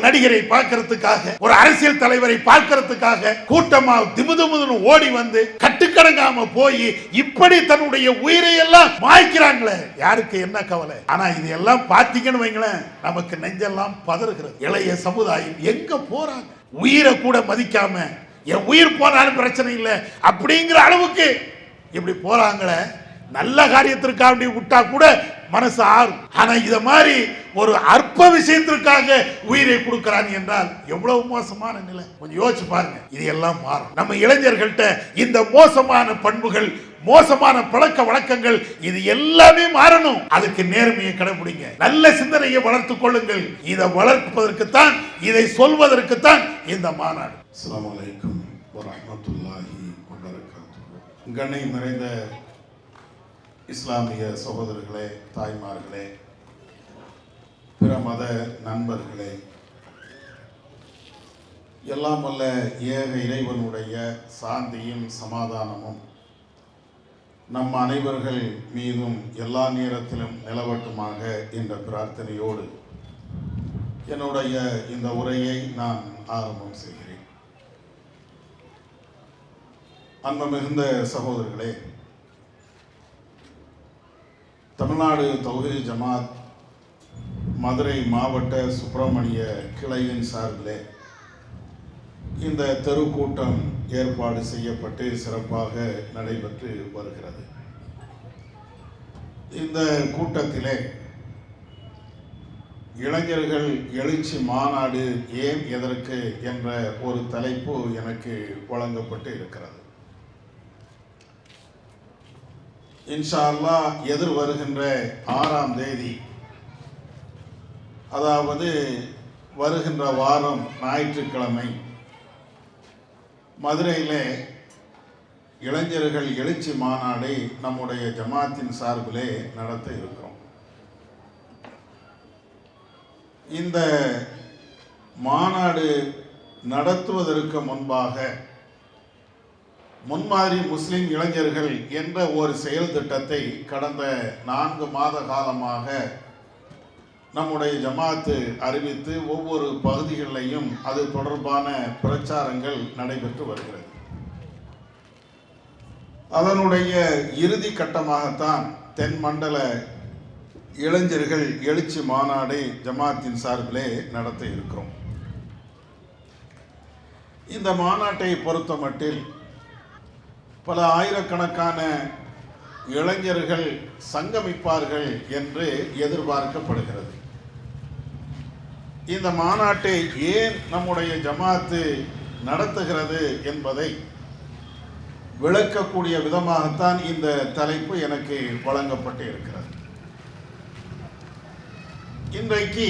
நடிகரை பார்க்கறதுக்காக, ஒரு அரசியல் தலைவரை பார்க்கறதுக்காக கூட்டமா திமுதுமுதுன்னு ஓடி வந்து கட்டுக்கடங்காம போய் இப்படி தன்னுடைய உயிரை எல்லாம் மாய்க்கிறாங்களே, யாருக்கு என்ன கவலை? ஆனா இது எல்லாம் பாத்தீங்கன்னு வைங்களேன், நமக்கு நெஞ்செல்லாம் பதறுகிறது. இளைய சமுதாயம் எங்க போறாங்க? உயிரை கூட மதிக்காம, என் உயிர் போனாலும் பிரச்சனை இல்லை அப்படிங்கிற அளவுக்கு இப்படி போறாங்களே. நல்ல காரியத்திற்காக விட்டா கூட மனசு ஆறும். ஆனா இத மாதிரி ஒரு அற்ப விஷயத்திற்காக உயிரை கொடுக்கிறான் என்றால் எவ்வளவு மோசமான நிலை. கொஞ்சம் யோசிச்சு பாருங்க. இது எல்லாம் மாறும். நம்ம இளைஞர்கள்ட்ட இந்த மோசமான பண்புகள், மோசமான பழக்க வழக்கங்கள், இது எல்லாமே மாறணும். அதுக்கு நேர்மையை கடைபிடிங்க, நல்ல சிந்தனையை வளர்த்துக் கொள்ளுங்கள். இதை வளர்ப்பதற்குத்தான், இதை சொல்வதற்குத்தான் இந்த மாநாடு. அஸ்ஸலாமு அலைக்கும் வரஹ்மத்துல்லாஹி வபரகாத்துஹு. கண்ணியம் நிறைந்த இஸ்லாமிய சகோதரர்களே, தாய்மார்களே, பிற மத நண்பர்களே, எல்லாம் வல்ல ஏக இறைவனுடைய சாந்தியும் சமாதானமும் நம் அனைவர்கள் மீதும் எல்லா நேரத்திலும் நிலவட்டுமாக என்ற பிரார்த்தனையோடு என்னுடைய இந்த உரையை நான் ஆரம்பம் செய்கிறேன். அன்பு மிகுந்த சகோதரர்களே, தமிழ்நாடு தௌஹீத் ஜமாத் மதுரை மாவட்ட சுப்பிரமணிய கிளையின் சார்பிலே இந்த தெருக்கூட்டம் ஏற்பாடு செய்யப்பட்டு சிறப்பாக நடைபெற்று வருகிறது. இந்த கூட்டத்திலே இளைஞர்கள் எழுச்சி மாநாடு ஏன் எதற்கு என்ற ஒரு தலைப்பு எனக்கு வழங்கப்பட்டு இருக்கிறது. இன்ஷா அல்லாஹ் எதிர் வருகின்ற 6ஆம் தேதி, அதாவது வருகின்ற வாரம் ஞாயிற்றுக்கிழமை, மதுரையிலே இளைஞர்கள் எழுச்சி மாநாடை நம்முடைய ஜமாத்தின் சார்பிலே நடத்த இருக்கிறோம். இந்த மாநாடு நடத்துவதற்கு முன்பாக முன்மாதிரி முஸ்லிம் இளைஞர்கள் என்ற ஒரு செயல் திட்டத்தை கடந்த 4 மாத காலமாக நம்முடைய ஜமாத்து அறிவித்து ஒவ்வொரு பகுதிகளிலையும் அது தொடர்பான பிரச்சாரங்கள் நடைபெற்று வருகிறது. அதனுடைய இறுதி கட்டமாகத்தான் தென் மண்டல இளைஞர்கள் எழுச்சி மாநாடை ஜமாத்தின் சார்பிலே நடத்த இருக்கிறோம். இந்த மாநாட்டை பொறுத்த மட்டில் பல ஆயிரக்கணக்கான இளைஞர்கள் சங்கமிப்பார்கள் என்று எதிர்பார்க்கப்படுகிறது. இந்த மாநாட்டை ஏன் நம்முடைய ஜமாத்து நடத்துகிறது என்பதை விளக்கக்கூடிய விதமாகத்தான் இந்த தலைப்பு எனக்கு வழங்கப்பட்டு இருக்கிறது. இன்றைக்கு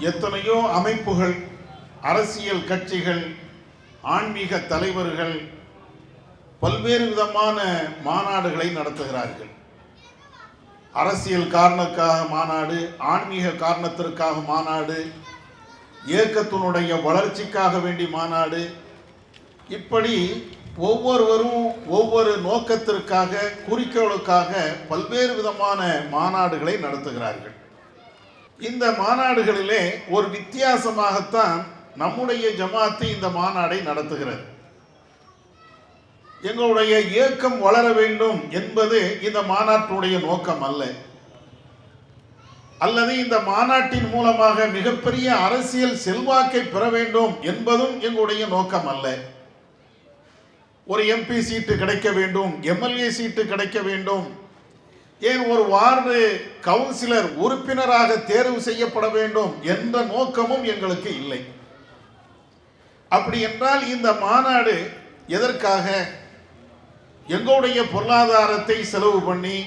எத்தனையோ அமைப்புகள், அரசியல் கட்சிகள், ஆன்மீக தலைவர்கள் பல்வேறு விதமான மாநாடுகளை நடத்துகிறார்கள். அரசியல் காரணத்துக்காக மாநாடு, ஆன்மீக காரணத்திற்காக மாநாடு, இயக்கத்தினுடைய வளர்ச்சிக்காக வேண்டி மாநாடு, இப்படி ஒவ்வொருவரும் ஒவ்வொரு நோக்கத்திற்காக, குறிக்கோளுக்காக பல்வேறு விதமான மாநாடுகளை நடத்துகிறார்கள். இந்த மாநாடுகளிலே ஒரு வித்தியாசமாகத்தான் நம்முடைய ஜமாத்து இந்த மாநாடை நடத்துகிறது. எங்களுடைய இயக்கம் வளர வேண்டும் என்பது இந்த மாநாட்டுடைய நோக்கம் அல்ல, அல்லது இந்த மாநாட்டின் மூலமாக மிகப்பெரிய அரசியல் செல்வாக்கை பெற வேண்டும் என்பதும் எங்களுடைய நோக்கம் அல்ல. ஒரு எம்பி சீட்டு கிடைக்க வேண்டும், எம்எல்ஏ சீட்டு கிடைக்க வேண்டும், ஏன் ஒரு வார்டு கவுன்சிலர் உறுப்பினராக தேர்வு செய்யப்பட வேண்டும் என்ற நோக்கமும் எங்களுக்கு இல்லை. அப்படி என்றால் இந்த மாநாடு எதற்காக? எங்களுடைய பொருளாதாரத்தை செலவு பண்ணி,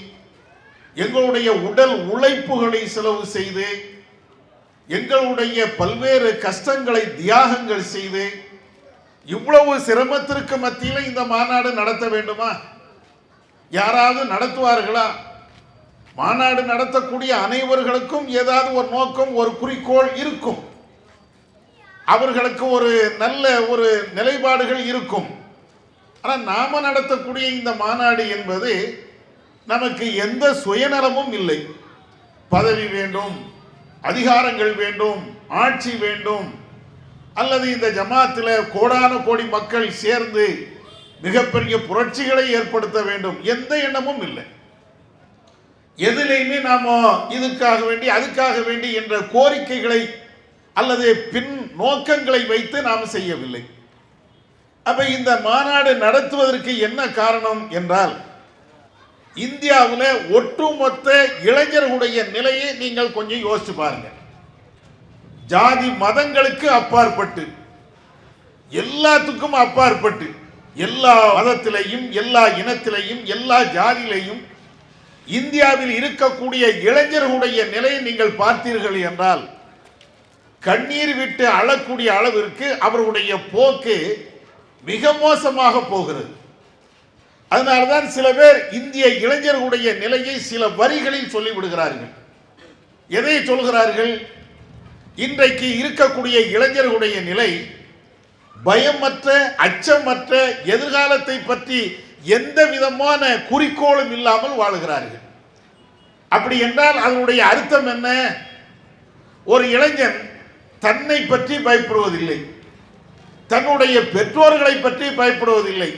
எங்களுடைய உடல் உழைப்புகளை செலவு செய்து, எங்களுடைய பல்வேறு கஷ்டங்களை தியாகங்கள் செய்து, இவ்வளவு சிரமத்திற்கு மத்தியில் இந்த மாநாடு நடத்த வேண்டுமா? யாராவது நடத்துவார்களா? மாநாடு நடத்தக்கூடிய அனைவர்களுக்கும் ஏதாவது ஒரு நோக்கம், ஒரு குறிக்கோள் இருக்கும். அவர்களுக்கு ஒரு நல்ல ஒரு நிலைப்பாடுகள் இருக்கும். ஆனால் நாம நடத்தக்கூடிய இந்த மாநாடு என்பது நமக்கு எந்த சுயநலமும் இல்லை. பதவி வேண்டும், அதிகாரங்கள் வேண்டும், ஆட்சி வேண்டும், அல்லது இந்த ஜமாத்தில் கோடான கோடி மக்கள் சேர்ந்து மிகப்பெரிய புரட்சிகளை ஏற்படுத்த வேண்டும் எந்த எண்ணமும் இல்லை. எதிலையுமே நாம இதுக்காக வேண்டி அதுக்காக வேண்டி என்ற கோரிக்கைகளை அல்லது பின் நோக்கங்களை வைத்து நாம் செய்யவில்லை. அப்ப இந்த மாநாடு நடத்துவதற்கு என்ன காரணம் என்றால், இந்தியாவில் ஒட்டுமொத்த இளைஞர்களுடைய நிலையை நீங்கள் கொஞ்சம் யோசிச்சு பாருங்க. ஜாதி மதங்களுக்கு அப்பாற்பட்டு, எல்லாத்துக்கும் அப்பாற்பட்டு, எல்லா மதத்திலையும் எல்லா இனத்திலையும் எல்லா ஜாதியிலையும் இந்தியாவில் இருக்கக்கூடிய இளைஞர்களுடைய நிலையை நீங்கள் பார்த்தீர்கள் என்றால் கண்ணீர் விட்டு அழக்கூடிய அளவிற்கு அவர்களுடைய போக்கு மிக மோசமாக போகிறது. அதனால்தான் சில பேர் இந்திய இளைஞர்களுடைய நிலையை சில வரிகளில் சொல்லிவிடுகிறார்கள். எதை சொல்கிறார்கள்? இன்றைக்கு இருக்கக்கூடிய இளைஞர்களுடைய நிலை பயமற்ற, அச்சமற்ற, எதிர்காலத்தை பற்றி எந்த விதமான குறிக்கோளும் இல்லாமல் வாழுகிறார்கள். அப்படி என்றால் அதனுடைய அர்த்தம் என்ன? ஒரு இளைஞன் தன்னை பற்றி பயப்படுவதில்லை, தன்னுடைய பெற்றோர்களை பற்றி பயப்படுவதில்லை,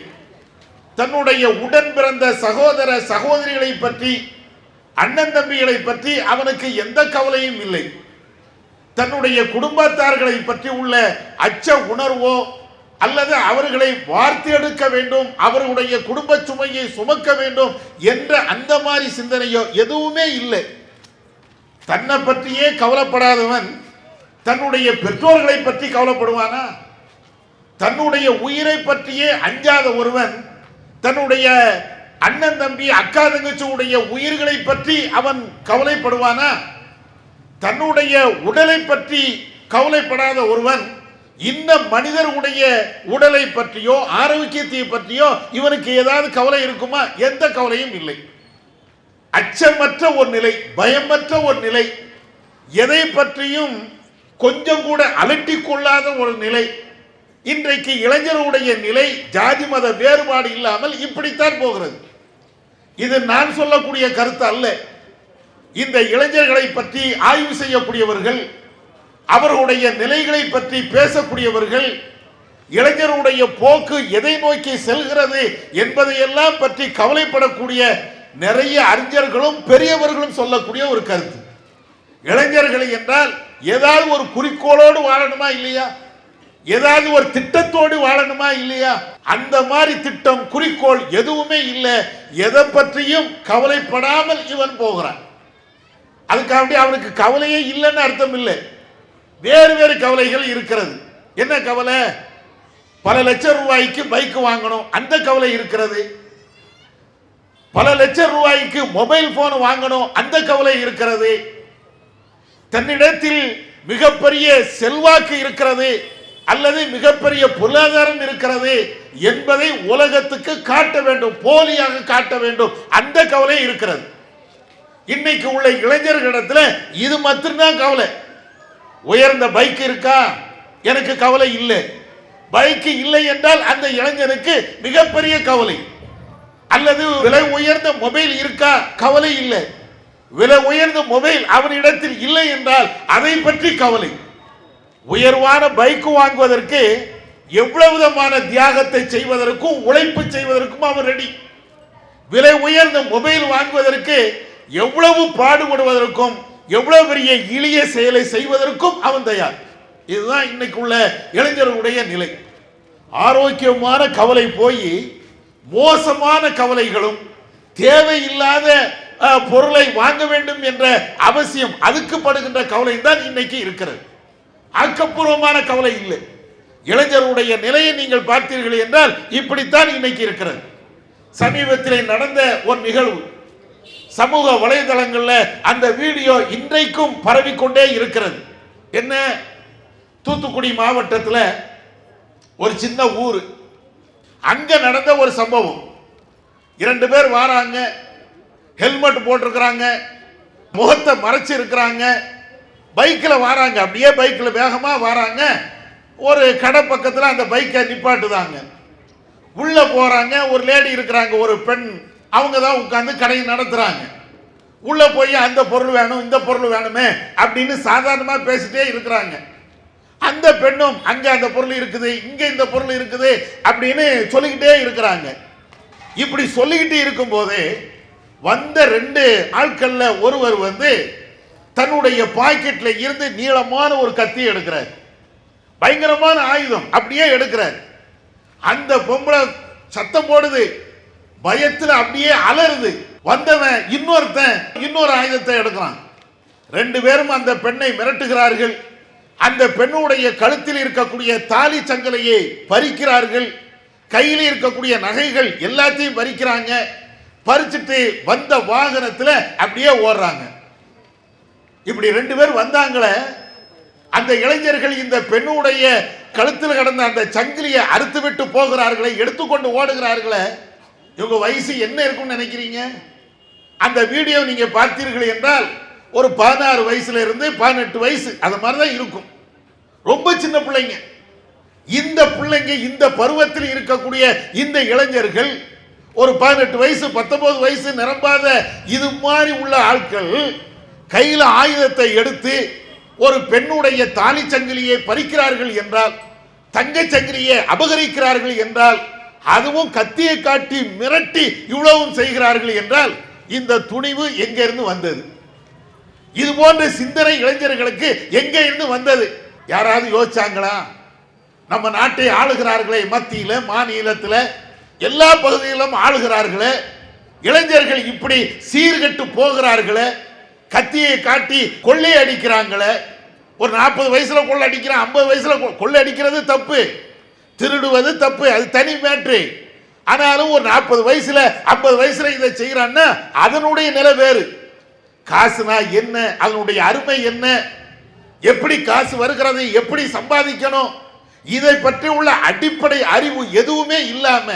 தன்னுடைய உடன் பிறந்த சகோதர சகோதரிகளை பற்றி, அண்ணன் தம்பிகளை பற்றி அவனுக்கு எந்த கவலையும் இல்லை. தன்னுடைய குடும்பத்தார்களை பற்றி உள்ள அச்ச உணர்வோ அல்லது அவர்களை வார்த்து எடுக்க வேண்டும், அவர்களுடைய குடும்ப சுமையை சுமக்க வேண்டும் என்ற அந்த மாதிரி சிந்தனையோ எதுவுமே இல்லை. தன்னை பற்றியே கவலைப்படாதவன் தன்னுடைய பெற்றோர்களை பற்றி கவலைப்படுவானா? தன்னுடைய உயிரை பற்றியே அஞ்சாத ஒருவன் தன்னுடைய அண்ணன் தம்பி அக்கா தங்கச்சியுடைய உயிர்களை பற்றி அவன் கவலைப்படுவானா? தன்னுடைய உடலை பற்றி கவலைப்படாத ஒருவன் இந்த மனிதர்களுடைய உடலை பற்றியோ ஆரோக்கியத்தை பற்றியோ இவனுக்கு ஏதாவது கவலை இருக்குமா? எந்த கவலையும் இல்லை. அச்சமற்ற ஒரு நிலை, பயமற்ற ஒரு நிலை, எதை பற்றியும் கொஞ்சம் கூட அலட்டிக் கொள்ளாத ஒரு நிலை. இன்றைக்கு இளைஞர்களுடைய நிலை ஜாதி மத வேறுபாடு இல்லாமல் இப்படித்தான் போகிறது. இது நான் சொல்லக்கூடிய கருத்து அல்ல. இந்த இளைஞர்களை பற்றி ஆய்வு செய்யக்கூடியவர்கள், அவர்களுடைய நிலைகளை பற்றி பேசக்கூடியவர்கள், இளைஞருடைய போக்கு எதை நோக்கி செல்கிறது என்பதையெல்லாம் பற்றி கவலைப்படக்கூடிய நிறைய அறிஞர்களும் பெரியவர்களும் சொல்லக்கூடிய ஒரு கருத்து. இளைஞர்கள் என்றால் ஏதாவது ஒரு குறிக்கோளோடு வாழணுமா இல்லையா? ஏதாவது ஒரு திட்டத்தோடு வாழணுமா இல்லையா? அந்த மாதிரி திட்டம் குறிக்கோள் எதுவுமே இல்லை. எதை பற்றியும் கவலைப்படாமல் இவன் போகிறான். அதுக்காக அவனுக்கு கவலையே இல்லைன்னு அர்த்தம் இல்லை. வேறு வேறு கவலைகள் இருக்கிறது. என்ன கவலை? பல லட்சம் ரூபாய்க்கு பைக் வாங்கணும், அந்த கவலை இருக்கிறது. பல லட்சம் ரூபாய்க்கு மொபைல் போன் வாங்கணும், அந்த கவலை இருக்கிறது. தன்னிடத்தில் மிகப்பெரிய செல்வாக்கு இருக்கிறது அல்லது மிகப்பெரிய பொருளாதாரம் இருக்கிறது என்பதை உலகத்துக்கு காட்ட வேண்டும், போலியாக காட்ட வேண்டும், அந்த கவலை இருக்கிறது. இன்னைக்கு உள்ள இளைஞர்களிடத்தில் இது மட்டும்தான் கவலை. உயர்ந்த பைக் இருக்கா? எனக்கு கவலை இல்லை. பைக் இல்லை என்றால் அந்த இளைஞனுக்கு மிகப்பெரிய கவலை. அல்லது விலை உயர்ந்த மொபைல் இருக்கா? கவலை இல்லை. விலை உயர்ந்த மொபைல் அவனிடத்தில் இல்லை என்றால் அதை பற்றி கவலை. உயர்வான பைக் வாங்குவதற்கு எவ்வளவு விதமான தியாகத்தை செய்வதற்கும் உழைப்பு செய்வதற்கும் அவன் ரெடி. விலை உயர்ந்த மொபைல் வாங்குவதற்கு எவ்வளவு பாடுபடுவதற்கும் எவ்வளவு பெரிய எளிய செயலை செய்வதற்கும் அவன் தயார். இதுதான் இன்னைக்கு உள்ள இளைஞர்களுடைய நிலை. ஆரோக்கியமான கவலை போய் மோசமான கவலைகளும், தேவையில்லாத பொருளை வாங்க வேண்டும் என்ற அவசியம் அதுக்கு படுகின்ற கவலை தான் இன்னைக்கு இருக்கிறது. ஆக்கப்பூர்வமான கவலை இல்லை. இளைஞர்களுடைய நிலையை நீங்கள் பார்த்தீர்கள் என்றால் இப்படித்தான் இன்னைக்கு இருக்கிறது. சமீபத்தில் நடந்த ஒரு நிகழ்வு சமூக வலைதளங்களில் அந்த வீடியோ இன்றைக்கும் பரவிக்கொண்டே இருக்கிறது. என்ன? தூத்துக்குடி மாவட்டத்தில் ஒரு சின்ன ஊர், அங்க நடந்த ஒரு சம்பவம். 2 பேர் வராங்க, ஹெல்மெட் போட்டிருக்கிறாங்க, முகத்தை மறைச்சு இருக்கிறாங்க, பைக்கில் வராங்க. அப்படியே பைக்கில் வேகமாக வராங்க. ஒரு கடை பக்கத்தில் அந்த பைக்கை நிப்பாட்டுதாங்க. உள்ள போறாங்க. ஒரு லேடி இருக்கிறாங்க, ஒரு பெண், அவங்க தான் உட்கார்ந்து கடையை நடத்துறாங்க. உள்ள போய் அந்த பொருள் வேணும் இந்த பொருள் வேணுமே அப்படின்னு சாதாரணமா பேசிட்டே இருக்கிறாங்க. அந்த பெண்ணும் அங்க அந்த பொருள் இருக்குது இங்க இந்த பொருள் இருக்குது அப்படின்னு சொல்லிக்கிட்டே இருக்கிறாங்க. இப்படி சொல்லிக்கிட்டு இருக்கும் போதே வந்த 2 ஆட்கள்ல ஒருவர் தன்னுடைய பாக்கெட்ல இருந்து நீளமான ஒரு கத்தி எடுக்கிறார். பயங்கரமான ஆயுதம் அப்படியே எடுக்கிறார். அந்த பொம்பளை சத்தம் போடுது, பயத்தில் அப்படியே அலறுது. வந்தவன் இன்னொருத்தன் இன்னொரு ஆயுதத்தை எடுக்கிறான். 2 பேரும் அந்த பெண்ணை மிரட்டுகிறார்கள். அந்த பெண்ணுடைய கழுத்தில் இருக்கக்கூடிய தாலி சங்கிலியை பறிக்கிறார்கள். கையில் இருக்கக்கூடிய நகைகள் எல்லாத்தையும் பறிக்கிறாங்க. பறிச்சுட்டு வந்த வாகனத்தில் அப்படியே ஓடுறாங்க. இப்படி 2 பேர் வந்தாங்களே, அந்த இளைஞர்கள் இந்த பெண்ணுடைய கழுத்தில் கடந்த அந்த சங்கிலியை அறுத்து விட்டு போகிறார்களே, எடுத்துக்கொண்டு ஓடுகிறார்களே, இவங்க வயசு என்ன இருக்கும்னு நினைக்கிறீங்க? அந்த வீடியோ நீங்க பார்த்தீர்கள் என்றால் ஒரு 16 வயசுல இருந்து 18 வயசு அது மாதிரி தான் இருக்கும். ரொம்ப சின்ன பிள்ளைங்க. இந்த பிள்ளைங்க இந்த பருவத்தில் இருக்கக்கூடிய இந்த இளைஞர்கள் ஒரு 18 வயசு 19 வயசு நிரம்பாத இது மாதிரி உள்ள ஆட்கள் கையில் ஆயுதத்தை எடுத்து ஒரு பெண்ணுடைய தாலி சங்கிலியை பறிக்கிறார்கள் என்றால், தங்க சங்கிலியை அபகரிக்கிறார்கள் என்றால், அதுவும் கத்தியை காட்டி மிரட்டி இவ்வளவும் செய்கிறார்கள் என்றால் இந்த துணிவு எங்க இருந்து வந்தது? இது போன்ற சிந்தனை இளைஞர்களுக்கு எங்க இருந்து வந்தது? யாராவது யோசிச்சாங்களா? நம்ம நாட்டை ஆளுகிறார்களே, மத்தியில மாநிலத்தில் எல்லா பகுதியிலும் ஆளுகிறார்களே, இளைஞர்கள் இப்படி சீர்கெட்டு போகிறார்களே, கத்தியை காட்டி கொள்ளை அடிக்கிறாங்களே. ஒரு 40 வயசுல கொள்ளை அடிக்கிறான், 50 வயசுல கொள்ளை அடிக்கிறது தப்பு, திருடுவது தப்பு, அது தனி மேட்ரு. ஆனாலும் ஒரு 40 வயசுல 50 வயசுல இதை செய்யறான்னா அதனுடைய நிலை வேறு. காசுனா என்ன, அதனுடைய அருமை என்ன, எப்படி காசு வருகிறது, எப்படி சம்பாதிக்கணும், இதை பற்றி உள்ள அடிப்படை அறிவு எதுவுமே இல்லாம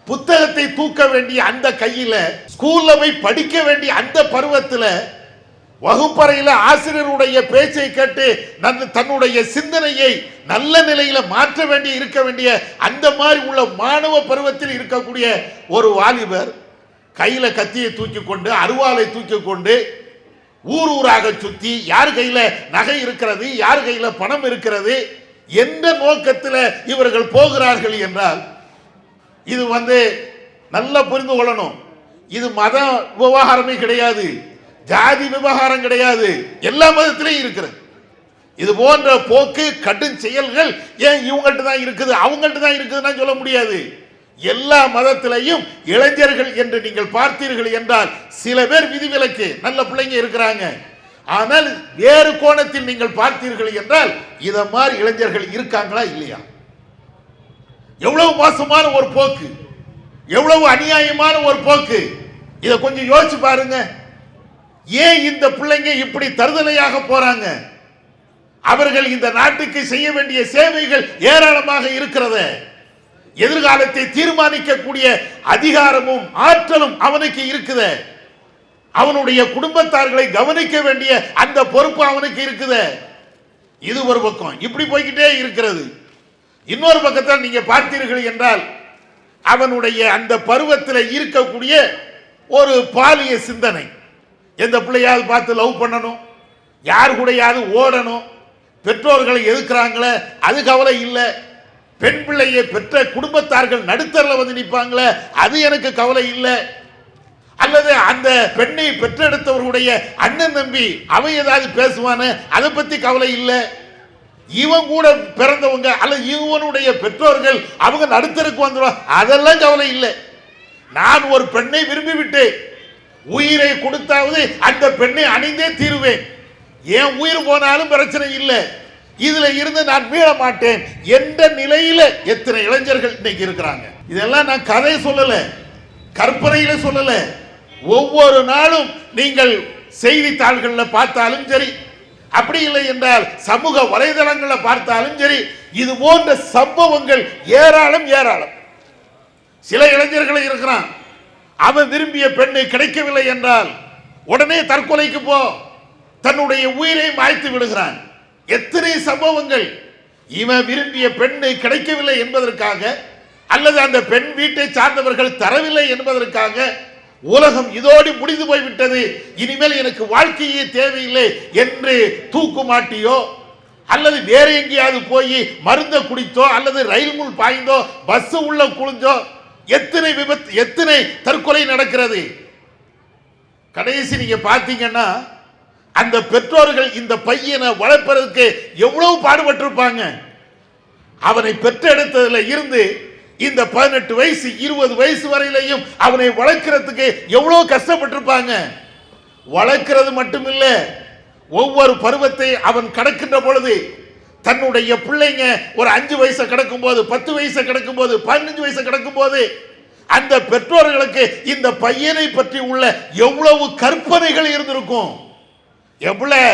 புத்தகத்தை தூக்க வேண்டிய அந்த கையில, ஸ்கூல்ல போய் படிக்க வேண்டிய அந்த பருவத்தில், வகுப்பறையில் ஆசிரியருடைய பேச்சை கேட்டு தன்னுடைய சிந்தனையை நல்ல நிலையில மாற்ற வேண்டிய இருக்க வேண்டிய அந்த மாதிரி உள்ள மாணவ பருவத்தில் இருக்கக்கூடிய ஒரு வாலிபர் கையில கத்தியை தூக்கி கொண்டு அருவாளை தூக்கி கொண்டு ஊர் ஊராக சுத்தி யார் கையில நகை இருக்கிறது, யார் கையில பணம் இருக்கிறது எந்த நோக்கத்தில் இவர்கள் போகிறார்கள் என்றால், இது நல்லா புரிந்து கொள்ளணும். இது மத விவகாரமே கிடையாது, ஜாதி விவகாரம் கிடையாது, எல்லா மதத்திலையும் இருக்கிறது. இது போன்ற போக்கு கடும் செயல்கள் ஏன் இவங்கள்ட்ட தான் இருக்குது அவங்கள்ட்ட தான் இருக்குதுன்னு சொல்ல முடியாது. எல்லா மதத்திலையும் இளைஞர்கள் என்று நீங்கள் பார்த்தீர்கள் என்றால் சில பேர் விதிவிலக்கு நல்ல பிள்ளைங்க இருக்கிறாங்க. ஆனால் வேறு கோணத்தில் நீங்கள் பார்த்தீர்கள் என்றால் இத மாதிரி இளைஞர்கள் இருக்காங்களா இல்லையா? எவ்வளவு மோசமான ஒரு போக்கு, எவ்வளவு அநியாயமான ஒரு போக்கு. இதை கொஞ்சம் யோசிச்சு பாருங்க. ஏன் இந்த பிள்ளைங்க இப்படி தருதலையாக போறாங்க? அவர்கள் இந்த நாட்டுக்கு செய்ய வேண்டிய சேவைகள் ஏராளமாக இருக்கிறது. எதிர்காலத்தை தீர்மானிக்கக்கூடிய அதிகாரமும் ஆற்றலும் அவனுக்கு இருக்குது. அவனுடைய குடும்பத்தார்களை கவனிக்க வேண்டிய அந்த பொறுப்பு அவனுக்கு இருக்குது. இது ஒரு பக்கம் இப்படி போய்கிட்டே இருக்கிறது. இன்னொரு பக்கத்தில் நீங்க பார்த்தீர்கள் என்றால் அவனுடைய அந்த பருவத்தில் இருக்கக்கூடிய ஒரு பாலிய சிந்தனை. எந்த பிள்ளையாவது பார்த்து லவ் பண்ணணும், யார் கூடயாவது ஓடணும், பெற்றோர்களை எதிர்க்கிறாங்களே அது கவலை இல்லை. பெண் பிள்ளையை பெற்ற குடும்பத்தார்கள் நடுத்தரில் நிற்பாங்களே அது எனக்கு கவலை இல்லை. அல்லது அந்த பெண்ணை பெற்றெடுத்தவர்களுடைய அண்ணன் தம்பி அவன் ஏதாவது பேசுவானே அதை பத்தி கவலை இல்லை. இவன் கூட பிறந்தவங்க அல்லது இவனுடைய பெற்றோர்கள் அவங்க நடுத்தருக்கு வந்துடுவாங்க அதெல்லாம் கவலை இல்லை. நான் ஒரு பெண்ணை விரும்பிவிட்டு உயிரை கொடுத்தாவது அந்த பெண்ணை அணிந்தே தீருவேன், ஏன் உயிர் போனாலும் பிரச்சனை இல்லை, இதுல இருந்து நான் மீள மாட்டேன் என்ற நிலையில எத்தனை இளைஞர்கள் இன்னைக்கு இருக்கிறாங்க. இதெல்லாம் நான் கதை சொல்லல, கற்பனையில சொல்லல. ஒவ்வொரு நாளும் நீங்கள் செய்தித்தாள்களில் பார்த்தாலும் சரி, அப்படி இல்லை என்றால் சமூக வலைதளங்களில் பார்த்தாலும் சரி, இது போன்ற சம்பவங்கள் ஏராளம் ஏராளம். சில இளைஞர்கள் இருக்கிறான், அவன் விரும்பிய பெண்ணை கிடைக்கவில்லை என்றால் உடனே தற்கொலைக்கு போ, தன்னுடைய உயிரை மாய்த்து விடுகிறான். எத்தனை சம்பவங்கள்! இவன் விரும்பிய பெண்ணை கிடைக்கவில்லை என்பதற்காக அல்லது அந்த பெண் வீட்டை சார்ந்தவர்கள் தரவில்லை என்பதற்காக உலகம் இதோடு முடிந்து போய்விட்டது, இனிமேல் எனக்கு வாழ்க்கையே தேவையில்லை என்று தூக்கு மாட்டியோ அல்லது வேற எங்கேயாவது போய் மருந்த குடித்தோ அல்லது ரயில் முள் பாய்ந்தோ பஸ் உள்ள குளிஞ்சோ எத்தனை விபத்து, எத்தனை தற்கொலை நடக்கிறது. கடைசி நீங்க பாத்தீங்கன்னா அந்த பெற்றோர்கள் இந்த பையனை வளர்ப்பதற்கு எவ்வளவு பாடுபட்டிருப்பாங்க. அவனை பெற்றெடுத்ததுல இருந்து இந்த 18 வயசு 20 வயசு வரையிலையும் அவனை வளர்க்கிறதுக்கு எவ்வளவு கஷ்டப்பட்டிருப்பாங்க. வளர்க்கிறது மட்டுமில்ல, ஒவ்வொரு பருவத்தை அவன் கடக்கின்ற பொழுது தன்னுடைய பிள்ளைங்க ஒரு 5 வயசை கடக்கும் போது, 10 வயசை கடக்கும் போது, 15 வயசை கடக்கும் போது அந்த பெற்றோர்களுக்கு இந்த பையனை பற்றி உள்ள எவ்வளவு கற்பனைகள் இருந்திருக்கும். எவ்வளவு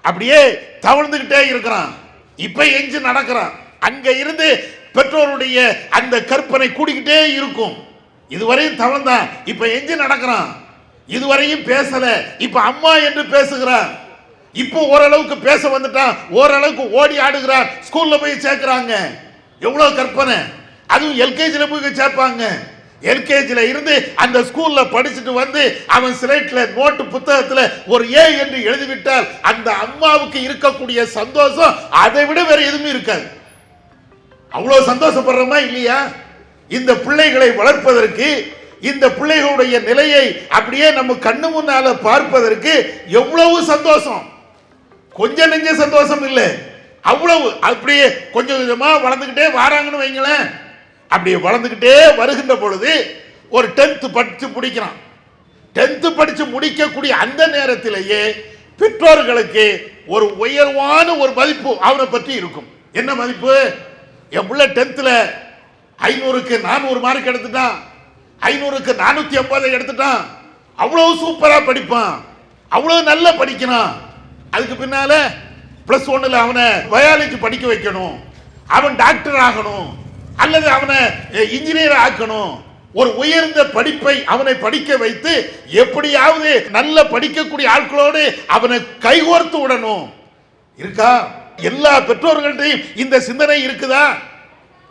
அப்படியே தவழ்ந்துகிட்டே இருக்கிறான், இப்ப எஞ்சி நடக்கிறான். அங்க இருந்து பெற்றோருடைய அந்த கற்பனை கூடிக்கிட்டே இருக்கும். இதுவரையும் தவழ்ந்தான், இப்ப எஞ்சி நடக்கிறான். இதுவரையும் பேசல, இப்ப அம்மா என்று பேசுகிறான். இப்போ ஓரளவுக்கு பேச வந்துட்டான், ஓரளவுக்கு ஓடி ஆடுகிறான். ஸ்கூல்ல போய் சேர்க்கிறாங்க. எவ்வளவு கற்பனை. அதுவும் எல்கேஜில போய் சேர்ப்பாங்க. எல்கேஜில இருந்து அந்த ஸ்கூல்ல படிச்சுட்டு வந்து அவன் ஸ்லேட்ல நோட்டு புத்தகத்துல ஒரு ஏ என்று எழுதிவிட்டால் அந்த அம்மாவுக்கு இருக்கக்கூடிய சந்தோஷம் அதை விட வேற எதுவுமே இருக்காது. அவ்வளவு சந்தோஷப்படுறோமா இல்லையா? இந்த பிள்ளைகளை வளர்ப்பதற்கு, இந்த பிள்ளைகளுடைய நிலையை அப்படியே நம்ம கண்ணு முன்னால பார்ப்பதற்கு எவ்வளவு சந்தோஷம். கொஞ்சம் நெஞ்ச சந்தோஷம் இல்லை, அவ்வளவு. அப்படியே கொஞ்சம் கொஞ்சமா வளர்ந்துகிட்டே வராங்கன்னு வைங்களேன். அப்படியே வளர்ந்துகிட்டே வருகின்ற பொழுது ஒரு 10th படிச்சு முடிக்கிறான். 10th படிச்சு முடிக்கக்கூடிய அந்த நேரத்திலேயே பெற்றோர்களுக்கு ஒரு உயர்வான ஒரு மதிப்பு அவனை பற்றி இருக்கும். என்ன மதிப்பு? என் பிள்ளை 10th 500க்கு 400 மார்க் எடுத்துட்டான், 500க்கு 450 எடுத்துட்டான், அவ்வளவு சூப்பரா படிப்பான், அவ்வளவு நல்லா படிக்கிறான். அதுக்கு பின்னால +1 அவனை பயாலஜி படிக்க வைக்கணும், அவன் டாக்டர் ஆகணும் அல்லது அவனை இன்ஜினியர் ஆக்கணும். ஒரு உயர்ந்த படிப்பை அவனை படிக்க வைத்து எப்படியாவது நல்ல படிக்கக்கூடிய ஆட்களோடு அவனை கைகோர்த்து விடணும். இருக்கா? எல்லா பெற்றோர்கள்டையும் இந்த சிந்தனை இருக்குதா?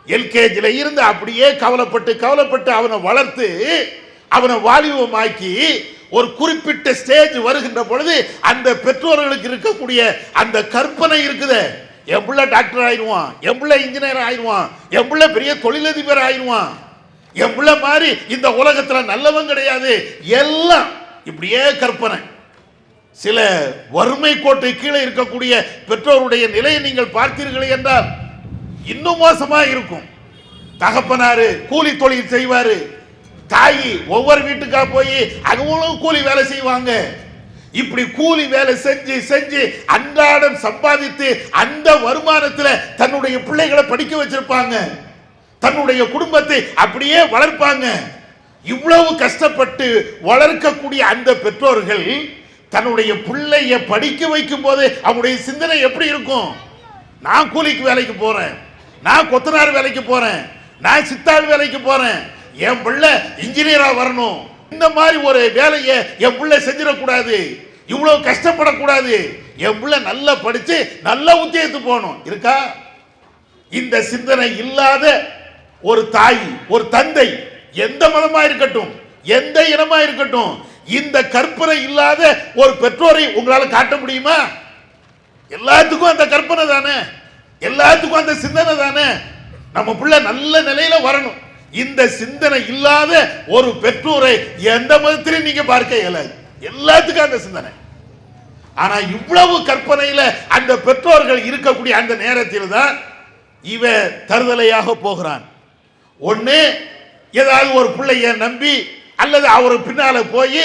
எல்கேஜில இருந்து அப்படியே கவலைப்பட்டு கவலைப்பட்டு அவனை வளர்த்து அவனை வாலிபமாக்கி ஒரு குறிப்பிட்ட ஸ்டேஜ் வருகின்ற பொழுது அந்த பெற்றோர்களுக்கு இருக்கக்கூடிய அந்த கற்பனை இருக்குது. என் பிள்ளை டாக்டர் ஆயிடுவான், என் பிள்ளை இன்ஜினியர் ஆயிடுவான், என் பிள்ளை பெரிய தொழிலதிபர் ஆயிடுவான், என் பிள்ளை மாதிரி இந்த உலகத்துல நல்லவன் கிடையாது. எல்லாம் இப்படியே கற்பனை. சில வறுமை கோட்டை கீழே இருக்கக்கூடிய பெற்றோருடைய நிலையை நீங்கள் பார்த்தீர்கள் என்றால் இன்னும் மோசமா இருக்கும். தகப்பனாரு கூலி தொழில் செய்வாரு, தாயி ஒவ்வொரு வீட்டுக்கா போய் அவங்களும் கூலி வேலை செய்வாங்க. இப்படி கூலி வேலை செஞ்சு செஞ்சு அன்றாடம் சம்பாதித்து அந்த வருமானத்தில் தன்னுடைய பிள்ளைகளை படிக்க வச்சிருப்பாங்க, தன்னுடைய குடும்பத்தை அப்படியே வளர்ப்பாங்க. இவ்வளவு கஷ்டப்பட்டு வளர்க்கக்கூடிய அந்த பெற்றோர்கள் தன்னுடைய பிள்ளைய படிக்க வைக்கும் போது அவனுடைய சிந்தனை எப்படி இருக்கும்? நான் கூலிக்கு வேலைக்கு போறேன், நான் கொத்தனார் வேலைக்கு போறேன், நான் சித்தாள் வேலைக்கு போறேன், என் பிள்ளை இன்ஜினியரா வரணும், இந்த மாதிரி ஒரு வேலையை என் பிள்ளை செஞ்சிடக்கூடாது, இவ்வளவு கஷ்டப்படக்கூடாது, என் பிள்ளை நல்லா படிச்சு நல்ல உத்தியோகத்துக்கு போகணும். இருக்கா? இந்த சிந்தனை இல்லாத ஒரு தாய், ஒரு தந்தை, எந்த மதமா இருக்கட்டும், எந்த இனமா இருக்கட்டும், இந்த கற்பனை இல்லாத ஒரு பெற்றோரை உங்களால காட்ட முடியுமா? எல்லாத்துக்கும் அந்த கற்பனை தானே, எல்லாத்துக்கும் அந்த சிந்தனை தானே. நம்ம பிள்ளை நல்ல நிலையில வரணும். இந்த சிந்தனை இல்லாத ஒரு பெற்றோரை எந்த மதத்திலும் நீங்க பார்க்க இயலாது. எல்லாத்துக்கும் அந்த சிந்தனை. ஆனா இவ்வளவு கற்பனையில அந்த பெற்றோர்கள் இருக்கக்கூடிய அந்த நேரத்தில் தான் இவன் தருதலையாக போகிறான். ஒண்ணு ஏதாவது ஒரு பிள்ளைய நம்பி அல்லது அவர் பின்னால போய்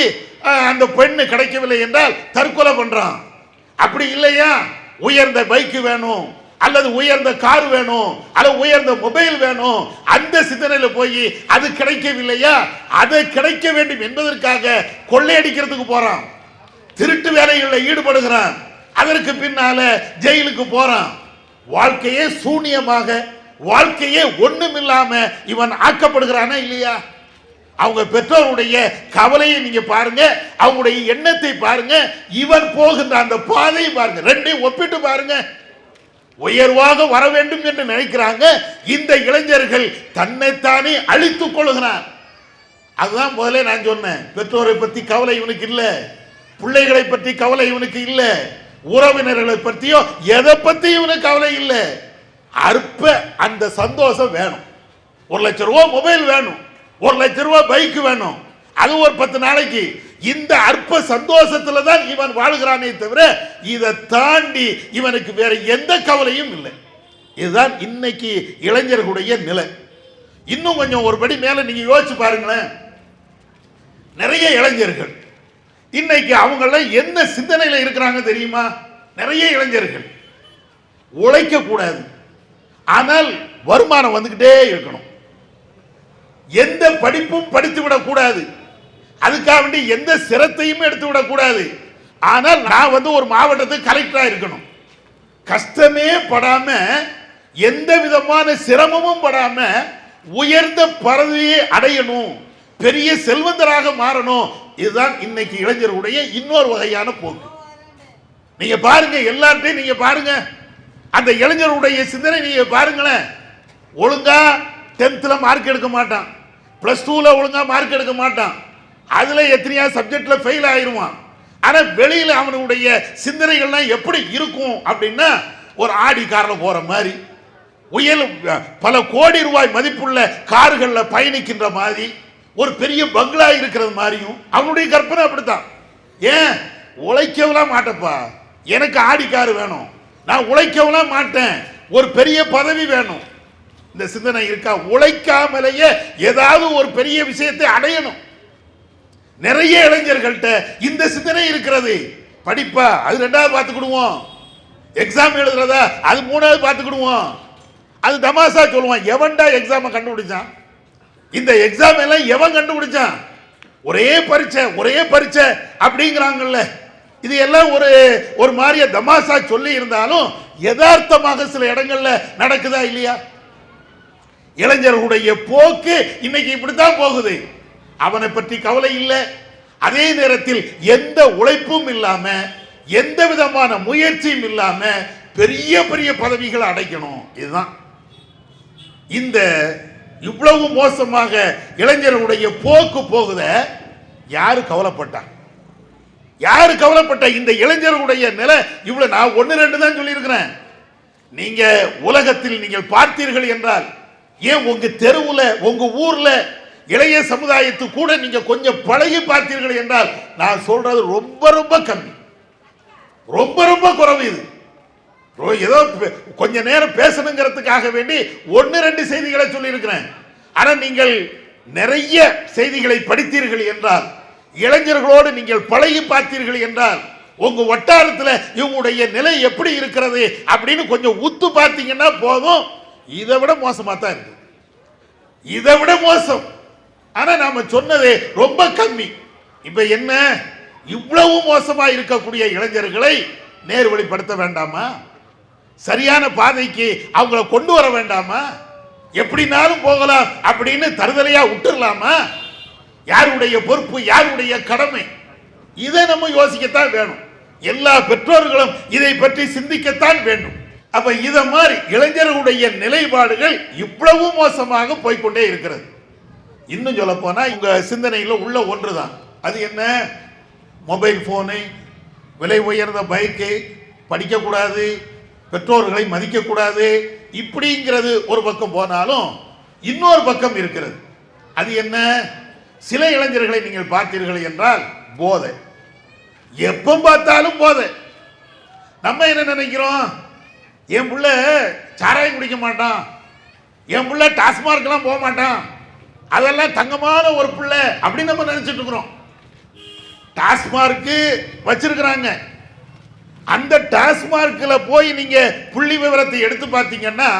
அந்த பெண்ணு கிடைக்கவில்லை என்றால் தற்கொலை பண்றான். அப்படி இல்லையா, உயர்ந்த பைக் வேணும் அல்லது உயர்ந்த கார் வேணும் அல்லது உயர்ந்த மொபைல் வேணும், அந்த சிந்தனையில போய் அது கிடைக்கவில்லையா, அது கிடைக்க வேண்டும் என்பதற்காக கொள்ளையடிக்கிறதுக்கு போறான், திருட்டு வேலைகளில் ஈடுபடுகிறான், அதற்கு பின்னால ஜெயிலுக்கு போறான். வாழ்க்கையே சூனியமாக, வாழ்க்கையே ஒண்ணுமில்லாம இவன் ஆக்கப்படுகிறானா இல்லையா? அவங்க பெற்றோருடைய கவலையை நீங்க பாருங்க, அவங்களுடைய எண்ணத்தை பாருங்க, இவன் போகின்ற அந்த பாதையை பாருங்க, ரெண்டையும் ஒப்பிட்டு பாருங்க. உயர்வாக வர வேண்டும் என்று நினைக்கிறாங்க. இந்த இளைஞர்கள் தன்னைத்தானே அழித்துக் கொள்கிறார். அதுதான் முதல்ல நான் சொன்னேன். பெற்றோரை பத்தி கவலை இவனுக்கு இல்ல, பிள்ளைகளை பற்றி கவலை இவனுக்கு இல்ல, உறவினர்களை பற்றியோ எதை பத்தி இவனுக்கு கவலை இல்ல. அற்ப அந்த சந்தோஷம் வேணும். 1 லட்சம் ரூபாய் மொபைல் வேணும், 1 லட்சம் ரூபாய் பைக் வேணும், அது ஒரு 10 நாளைக்கு. இந்த அற்ப சந்தோஷத்துல தான் இவன் வாழ்கிறானே தவிர இதை தாண்டி இவனுக்கு வேற எந்த கவலையும் இல்லை. இதுதான் இன்னைக்கு இளைஞர்களுடைய நிலை. இன்னும் கொஞ்சம் ஒரு படி மேல நீங்க யோசிச்சு பாருங்களேன். நிறைய இளைஞர்கள் இன்னைக்கு அவங்கள என்ன சிந்தனையில இருக்கிறாங்க தெரியுமா? நிறைய இளைஞர்கள் உழைக்க கூடாது, ஆனால் வருமானம் வந்துகிட்டே இருக்கணும். எந்த படிப்பும் படித்து விடக் கூடாது, அதுக்காக வேண்டி எந்த சிரத்தையும் எடுத்து விடக் கூடாது. ஆனால் நான் ஒரு மாவட்டத்துக்கு கலெக்டரா இருக்கணும், கஷ்டமே படாம எந்த விதமான சிரமமும் படாம உயர்ந்த பதவியை அடையணும், பெரிய செல்வந்தராக மாறணும். இதுதான் இன்னைக்கு இளைஞர்களுடைய இன்னொரு வகையான போக்கு. நீங்க பாருங்க, எல்லார்ட்டையும் நீங்க பாருங்க, அந்த இளைஞருடைய சிந்தனை நீங்க பாருங்களேன். ஒழுங்கா 10th மார்க் எடுக்க மாட்டான், +2 ஒழுங்கா மார்க் எடுக்க மாட்டான், அதுல எத்தனையா சப்ஜெக்ட்ல ஃபெயில் ஆயிருவான். ஆனா வெளியில அவனுடைய சிந்தனைகள்லாம் எப்படி இருக்கும் அப்படின்னா, ஒரு ஆடி கார்ல போற மாதிரி, பல கோடி ரூபாய் மதிப்புள்ள கார்கள்ல பயணிக்கின்ற மாதிரி, ஒரு பெரிய பங்களா இருக்கிறது மாதிரியும் அவனுடைய கற்பனை அப்படித்தான். ஏன் உழைக்கலாம் மாட்டப்பா, எனக்கு ஆடி கார் வேணும், நான் உழைக்கலாம் மாட்டேன், ஒரு பெரிய பதவி வேணும். இந்த சிந்தனை இருக்கா? உழைக்காமலேயே ஏதாவது ஒரு பெரிய விஷயத்தை அடையணும். நிறைய இளைஞர்கள்ட்ட இந்த சிந்தனை இருக்கிறது. படிப்பா அது 2வது பார்த்துக்கிடுவோம், எக்ஸாம் எழுதுறதா அது 3வது பார்த்துக்கிடுவோம். அது தமாசா சொல்லுவான், எவன்டா எக்ஸாமை கண்டுபிடிச்சான், இந்த எக்ஸாம் எல்லாம் எவன் கண்டுபிடிச்சான், ஒரே பரீட்சை அப்படிங்கிறாங்கல்ல. இது எல்லாம் ஒரு மாதிரியா தமாசா சொல்லி இருந்தாலும் யதார்த்தமாக சில இடங்கள்ல நடக்குதா இல்லையா? இளைஞர்களுடைய போக்கு இன்னைக்கு இப்படித்தான் போகுது. அவனை பற்றி கவலை இல்லை, அதே நேரத்தில் எந்த உழைப்பும் இல்லாம எந்த விதமான முயற்சியும் இல்லாம பெரிய பெரிய பதவிகளை அடைக்கணும். இதுதான் இந்த இவ்வளவு மோசமாக இளைஞர்களுடைய போக்கு போகுத. யாரு கவலைப்பட்டா? யாரு கவலைப்பட்ட? இந்த இளைஞர்களுடைய நிலை இவ்வளவு. நான் 1-2 தான் சொல்லி இருக்கிறேன். நீங்க உலகத்தில் நீங்கள் பார்த்தீர்கள் என்றால், ஏன் உங்க தெருவுல உங்க ஊர்ல இளைய சமுதாயத்து கூட நீங்க கொஞ்சம் பழகி பார்த்தீர்கள் என்றால், நான் சொல்றது ரொம்ப ரொம்ப கம்மி, ரொம்ப ரொம்ப குறைவு. இது ஏதோ கொஞ்ச நேரம் பேசணுங்கிறதுக்காக வேண்டி 1-2 செய்திகளை சொல்லி இருக்கிறேன். ஆனா நீங்கள் நிறைய செய்திகளை படித்தீர்கள் என்றால், இளைஞர்களோடு நீங்கள் பழகி பார்த்தீர்கள் என்றால், உங்க வட்டாரத்தில் இவங்களுடைய நிலை எப்படி இருக்கிறது அப்படின்னு கொஞ்சம் உத்து பார்த்தீங்கன்னா போதும். இதை விட மோசமா தான் இருக்கு, இதை விட மோசம். ஆனா நாம சொன்னது ரொம்ப கம்மி. இப்ப என்ன, இவ்வளவு மோசமா இருக்கக்கூடிய இளைஞர்களை நேர்வழிப்படுத்த வேண்டாமா? சரியான பாதைக்கு அவங்கள கொண்டு வர வேண்டாமா? எப்படினாலும் போகலாம் அப்படின்னு தருதலையா விட்டுறலாமா? யாருடைய பொறுப்பு, யாருடைய கடமை? இதை நம்ம யோசிக்கத்தான் வேணும். எல்லா பெற்றோர்களும் இதை பற்றி சிந்திக்கத்தான் வேண்டும். அப்ப இத மாதிரி இளைஞர்களுடைய நிலைப்பாடுகள் இவ்வளவு மோசமாக போய்கொண்டே இருக்கிறது. இன்னும் சொல்ல போனா உங்க சிந்தனையில உள்ள ஒன்றுதான். அது என்ன? மொபைல் போனு, விலை உயர்ந்த பைக்கு, படிக்க கூடாது, பெற்றோர்களை மதிக்க கூடாது, இப்படிங்கிறது ஒரு பக்கம் போனாலும் இன்னொரு பக்கம் இருக்கிறது. அது என்ன? சில இளைஞர்களை நீங்கள் பார்த்தீர்கள் என்றால் போதை, எப்ப பார்த்தாலும் போதை. நம்ம என்ன நினைக்கிறோம்? என் புள்ள சாராயம் குடிக்க மாட்டான், என் புள்ள டாஸ்மார்க்லாம் போக மாட்டான், அதெல்லாம் தங்கமான ஒரு புள்ள அப்படின்னு நம்ம நினைச்சிட்டு இருக்கிறோம். டாஸ்மார்க்கு வச்சிருக்கிறாங்க. அந்த டாஸ்மார்க்ல போய் நீங்க புள்ளி விவரத்தை எடுத்து பார்த்தீங்கன்னா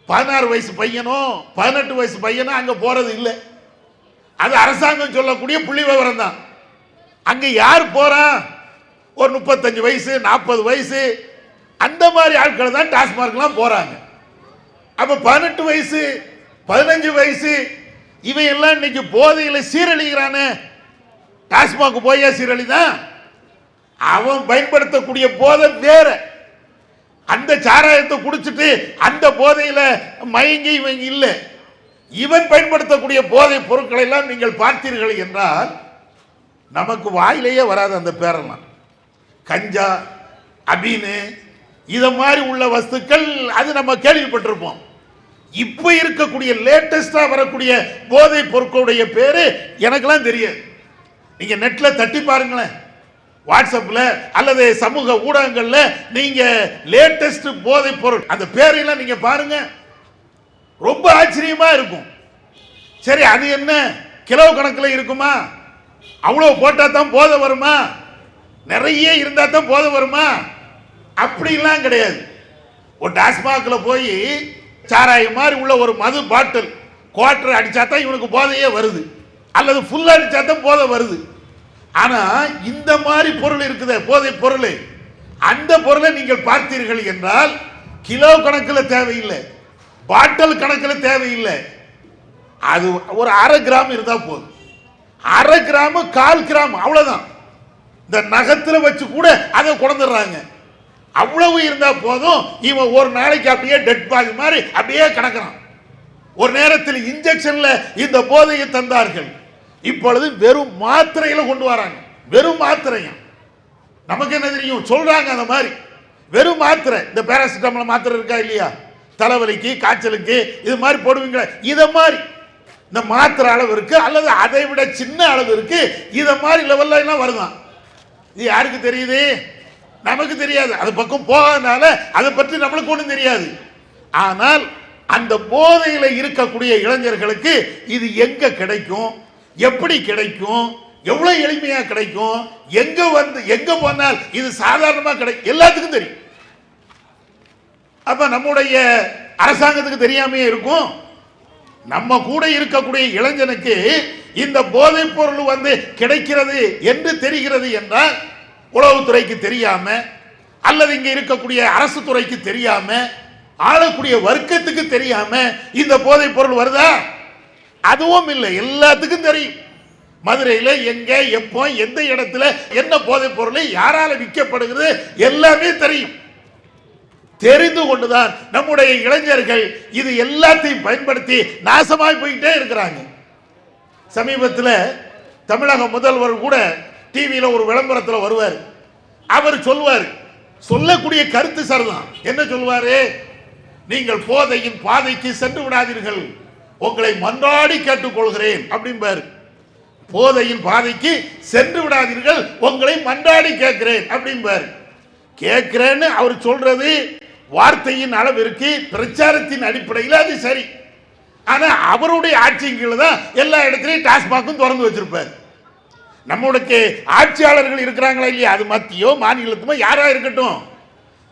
16 வயசு பையனோ 18 வயசு பையனோ அங்க போறது இல்லை. அது அரசாங்கம் சொல்லக்கூடிய புள்ளி விவரம் தான். அங்க யார் போறான்? ஒரு 35 வயசு 40 வயசு அந்த மாதிரி ஆட்கள் தான் டாஸ்மார்க்லாம் போறாங்க. அப்ப 18 வயசு 15 வயசு இவையெல்லாம் இன்னைக்கு போதையில சீரழிகிறானே. டாஸ்மாக் போய் சீரழிதான். அவன் பயன்படுத்தக்கூடிய போதை வேற. அந்த சாராயத்தை குடிச்சிட்டு அந்த போதையில மயங்கி இவங்க இல்லை. இவன் பயன்படுத்தக்கூடிய போதை பொருட்களை எல்லாம் நீங்கள் பார்த்தீர்கள் என்றால் நமக்கு வாயிலேயே வராது அந்த பேரெல்லாம். கஞ்சா, அபீனு, இத மாதிரி உள்ள வஸ்துக்கள் அது நம்ம கேள்விப்பட்டிருப்போம். இப்ப இருக்கக்கூடிய லேட்டஸ்டா வரக்கூடிய போதை பொருட்களுடைய பேரு எனக்கெல்லாம் தெரியாது. நீங்க நெட்ல தட்டி பாருங்களேன், வாட்ஸ்அப்ல அல்லது சமூக ஊடகங்கள்ல நீங்க லேட்டஸ்ட் போதை பொருள் அந்த பேரையெல்லாம் நீங்க பாருங்க, ரொம்ப ஆச்சரியமா இருக்கும். சரி, அது என்ன கிலோ கணக்கில் இருக்குமா? அவ்வளவு போட்டா தான் போதை வருமா? நிறைய இருந்தா தான் போதை வருமா? அப்படிலாம் கிடையாது. ஒரு டாஸ்மாகில் போய் சாராயம் மாதிரி உள்ள ஒரு மது பாட்டில் குவார்டர் அடிச்சா தான் இவனுக்கு போதையே வருது, அல்லது ஃபுல்லா அடிச்சா தான் போதை வருது. ஆனா இந்த மாதிரி பொருள் இருக்குது, போதை பொருள். அந்த பொருளை நீங்கள் பார்த்தீர்கள் என்றால் கிலோ கணக்கில் தேவையில்லை, பாட்டில் கணக்கில் தேவையில்லை. அது ஒரு 1/2 கிராம் இருந்தா போதும். 1/2 கிராம் 1/4 கிராம் அவ்வளவுதான். இந்த நகத்துல வச்சு கூட அதை கொண்டுறாங்க. அவ்வளவு இருந்தா போதும். இவன் ஒரு நாளைக்கு அப்படியே டெட் பாடி மாதிரி அப்படியே கிடக்கிறான். ஒரு நேரத்தில் இன்ஜெக்ஷன்ல இந்த போதையை தந்தார்கள், இப்பொழுது வெறும் மாத்திரையில கொண்டு வராங்க. வெறும் மாத்திரையும் நமக்கு என்ன தெரியும் சொல்றாங்க, அந்த மாதிரி வெறும் மாத்திரை. இந்த பேராசிட்டமால் மாத்திரை இருக்கா இல்லையா, தலைவலிக்கு காய்ச்சலுக்கு இது மாதிரி போடுவீங்களா, இத மாதிரி இந்த மாத்திரை அளவு இருக்கு, அல்லது அதை விட சின்ன அளவு இருக்கு. இத மாதிரி லெவல்ல எல்லாம் வருதான். இது யாருக்கு தெரியுது? நமக்கு தெரியாது. அது பக்கம் போகாதனால அதை பற்றி நம்மளுக்கு ஒன்றும் தெரியாது. ஆனால் அந்த போதையில இருக்கக்கூடிய இளைஞர்களுக்கு இது எங்க கிடைக்கும், எப்படி கிடைக்கும், எவ்வளவு எளிமையா கிடைக்கும், எங்க வந்து எங்க போனால் இது சாதாரணமா கிடைக்கும், எல்லாத்துக்கும் தெரியும். அப்ப நம்முடைய அரசாங்கத்துக்கு தெரியாமையே இருக்கும். நம்ம கூட இருக்கக்கூடிய இளைஞனுக்கு இந்த போதைப் பொருள் வந்து கிடைக்கிறது என்று தெரிகிறது என்றால், உளவுத்துறைக்கு தெரியாம அல்லது இங்க இருக்கக்கூடிய அரசு துறைக்கு தெரியாம ஆளக்கூடிய வர்க்கத்துக்கு தெரியாம இந்த போதைப் பொருள் வருதா? அதுவும் இல்லை, எல்லாத்துக்கும் தெரியும். மதுரையில் எங்க எப்போ எந்த இடத்துல என்ன போதைப் பொருள் யாரால விற்கப்படுகிறது எல்லாமே தெரியும். தெரிந்து கொண்டுதான் நம்முடைய இளைஞர்கள் இது எல்லாத்தையும் பயன்படுத்தி நாசமாய் போயிட்டே இருக்கிறாங்க. சமீபத்தில் தமிழக முதல்வர் கூட டிவியில் ஒரு விளம்பரத்தில் வருவார். அவர் சொல்வார், சொல்லக்கூடிய கருத்து சரிதான். என்ன சொல்வாரு? நீங்கள் போதையின் பாதைக்கு சென்று விடாதீர்கள், உங்களை மன்றாடி கேட்டுக்கொள்கிறேன் அப்படிம்பாரு. போதையின் பாதைக்கு சென்று விடாதீர்கள், உங்களை மன்றாடி கேட்கிறேன் அப்படிம்பாரு. கேட்கிறேன்னு அவர் சொல்றது வார்த்தையின் அளவிற்கு பிரச்சாரத்தின் அடிப்படையில் அது சரி. ஆனா அவருடைய ஆட்சியின் கீழே தான் எல்லா இடத்துலையும் டாஸ்மாகும் திறந்து வச்சிருப்பார். நம்மளுக்கு ஆட்சியாளர்கள் இருக்கிறாங்களா இல்லையா, அது மத்தியோ மாநிலத்துமோ யாரா இருக்கட்டும்,